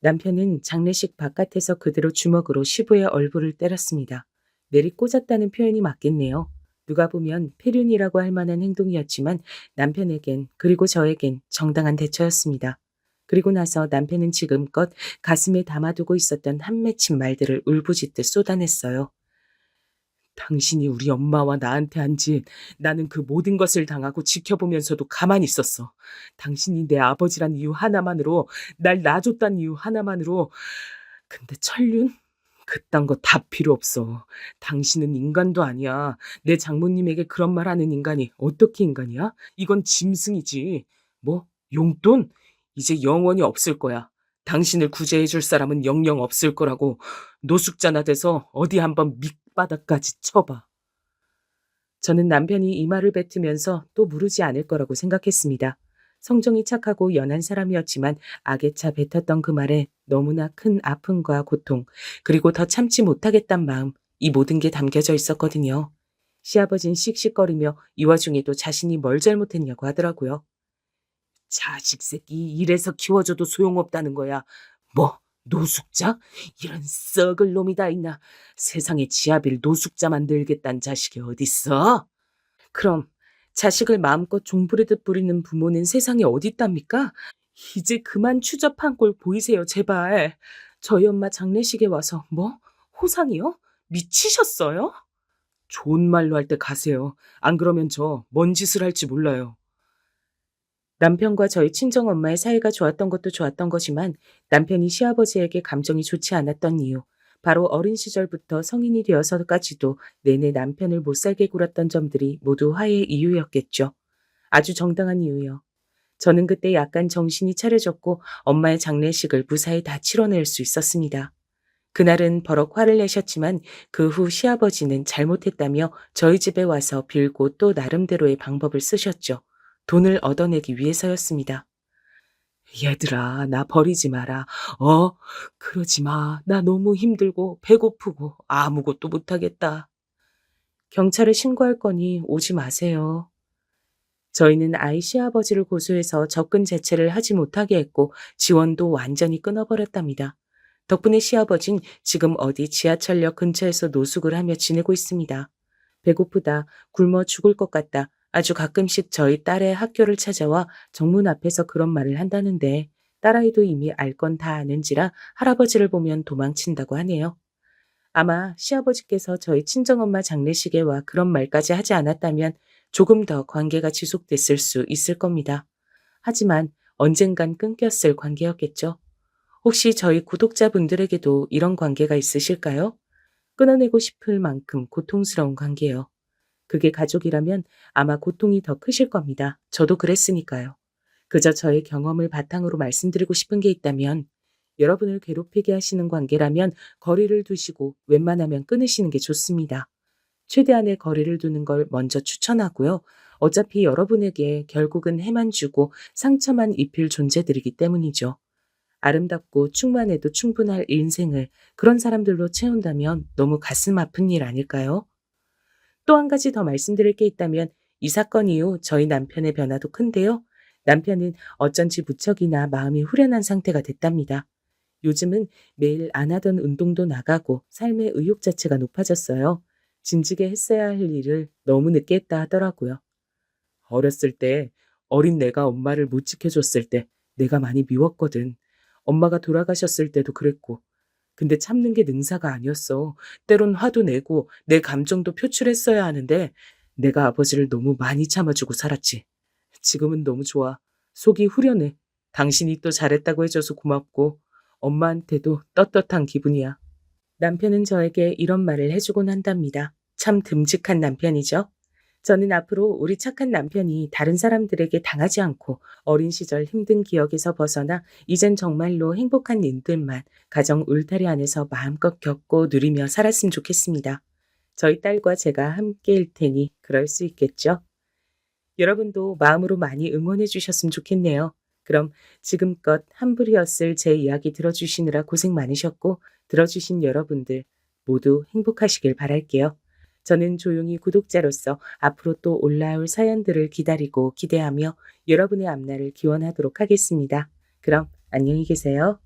남편은 장례식 바깥에서 그대로 주먹으로 시부의 얼굴을 때렸습니다. 내리꽂았다는 표현이 맞겠네요. 누가 보면 폐륜이라고 할 만한 행동이었지만 남편에겐 그리고 저에겐 정당한 대처였습니다. 그리고 나서 남편은 지금껏 가슴에 담아두고 있었던 한 맺힌 말들을 울부짖듯 쏟아냈어요. 당신이 우리 엄마와 나한테 한 짓, 나는 그 모든 것을 당하고 지켜보면서도 가만히 있었어. 당신이 내 아버지란 이유 하나만으로, 날 놔줬단 이유 하나만으로. 근데 천륜? 그딴 거 다 필요 없어. 당신은 인간도 아니야. 내 장모님에게 그런 말 하는 인간이 어떻게 인간이야? 이건 짐승이지. 뭐? 용돈? 이제 영원히 없을 거야. 당신을 구제해 줄 사람은 영영 없을 거라고. 노숙자나 돼서 어디 한번 밑바닥까지 쳐봐. 저는 남편이 이 말을 뱉으면서 또 무르지 않을 거라고 생각했습니다. 성정이 착하고 연한 사람이었지만 악에 차 뱉었던 그 말에 너무나 큰 아픔과 고통, 그리고 더 참지 못하겠단 마음, 이 모든 게 담겨져 있었거든요. 시아버진 씩씩거리며 이 와중에도 자신이 뭘 잘못했냐고 하더라고요. 자식 새끼 이래서 키워줘도 소용없다는 거야. 뭐 노숙자? 이런 썩을 놈이 다 있나. 세상에 지아비를 노숙자 만들겠다는 자식이 어딨어? 그럼 자식을 마음껏 종부리듯 부리는 부모는 세상에 어딨답니까? 이제 그만 추접한 꼴 보이세요, 제발. 저희 엄마 장례식에 와서 뭐? 호상이요? 미치셨어요? 좋은 말로 할 때 가세요. 안 그러면 저 뭔 짓을 할지 몰라요. 남편과 저희 친정엄마의 사이가 좋았던 것도 좋았던 거지만 남편이 시아버지에게 감정이 좋지 않았던 이유, 바로 어린 시절부터 성인이 되어서까지도 내내 남편을 못살게 굴었던 점들이 모두 화해의 이유였겠죠. 아주 정당한 이유요. 저는 그때 약간 정신이 차려졌고 엄마의 장례식을 무사히 다 치러낼 수 있었습니다. 그날은 버럭 화를 내셨지만 그 후 시아버지는 잘못했다며 저희 집에 와서 빌고 또 나름대로의 방법을 쓰셨죠. 돈을 얻어내기 위해서였습니다. 얘들아, 나 버리지 마라. 그러지 마. 나 너무 힘들고 배고프고 아무것도 못하겠다. 경찰에 신고할 거니 오지 마세요. 저희는 아이 시아버지를 고소해서 접근 자체를 하지 못하게 했고 지원도 완전히 끊어버렸답니다. 덕분에 시아버진 지금 어디 지하철역 근처에서 노숙을 하며 지내고 있습니다. 배고프다, 굶어 죽을 것 같다. 아주 가끔씩 저희 딸의 학교를 찾아와 정문 앞에서 그런 말을 한다는데 딸아이도 이미 알 건 다 아는지라 할아버지를 보면 도망친다고 하네요. 아마 시아버지께서 저희 친정엄마 장례식에 와 그런 말까지 하지 않았다면 조금 더 관계가 지속됐을 수 있을 겁니다. 하지만 언젠간 끊겼을 관계였겠죠. 혹시 저희 구독자분들에게도 이런 관계가 있으실까요? 끊어내고 싶을 만큼 고통스러운 관계요. 그게 가족이라면 아마 고통이 더 크실 겁니다. 저도 그랬으니까요. 그저 저의 경험을 바탕으로 말씀드리고 싶은 게 있다면 여러분을 괴롭히게 하시는 관계라면 거리를 두시고 웬만하면 끊으시는 게 좋습니다. 최대한의 거리를 두는 걸 먼저 추천하고요. 어차피 여러분에게 결국은 해만 주고 상처만 입힐 존재들이기 때문이죠. 아름답고 충만해도 충분할 인생을 그런 사람들로 채운다면 너무 가슴 아픈 일 아닐까요? 또 한 가지 더 말씀드릴 게 있다면 이 사건 이후 저희 남편의 변화도 큰데요. 남편은 어쩐지 무척이나 마음이 후련한 상태가 됐답니다. 요즘은 매일 안 하던 운동도 나가고 삶의 의욕 자체가 높아졌어요. 진지게 했어야 할 일을 너무 늦게 했다 하더라고요. 어렸을 때 어린 내가 엄마를 못 지켜줬을 때 내가 많이 미웠거든. 엄마가 돌아가셨을 때도 그랬고. 근데 참는 게 능사가 아니었어. 때론 화도 내고 내 감정도 표출했어야 하는데 내가 아버지를 너무 많이 참아주고 살았지. 지금은 너무 좋아. 속이 후련해. 당신이 또 잘했다고 해줘서 고맙고 엄마한테도 떳떳한 기분이야. 남편은 저에게 이런 말을 해주곤 한답니다. 참 듬직한 남편이죠. 저는 앞으로 우리 착한 남편이 다른 사람들에게 당하지 않고 어린 시절 힘든 기억에서 벗어나 이젠 정말로 행복한 일들만 가정 울타리 안에서 마음껏 겪고 누리며 살았으면 좋겠습니다. 저희 딸과 제가 함께일 테니 그럴 수 있겠죠. 여러분도 마음으로 많이 응원해 주셨으면 좋겠네요. 그럼 지금껏 한불이었을 제 이야기 들어주시느라 고생 많으셨고 들어주신 여러분들 모두 행복하시길 바랄게요. 저는 조용히 구독자로서 앞으로 또 올라올 사연들을 기다리고 기대하며 여러분의 앞날을 기원하도록 하겠습니다. 그럼 안녕히 계세요.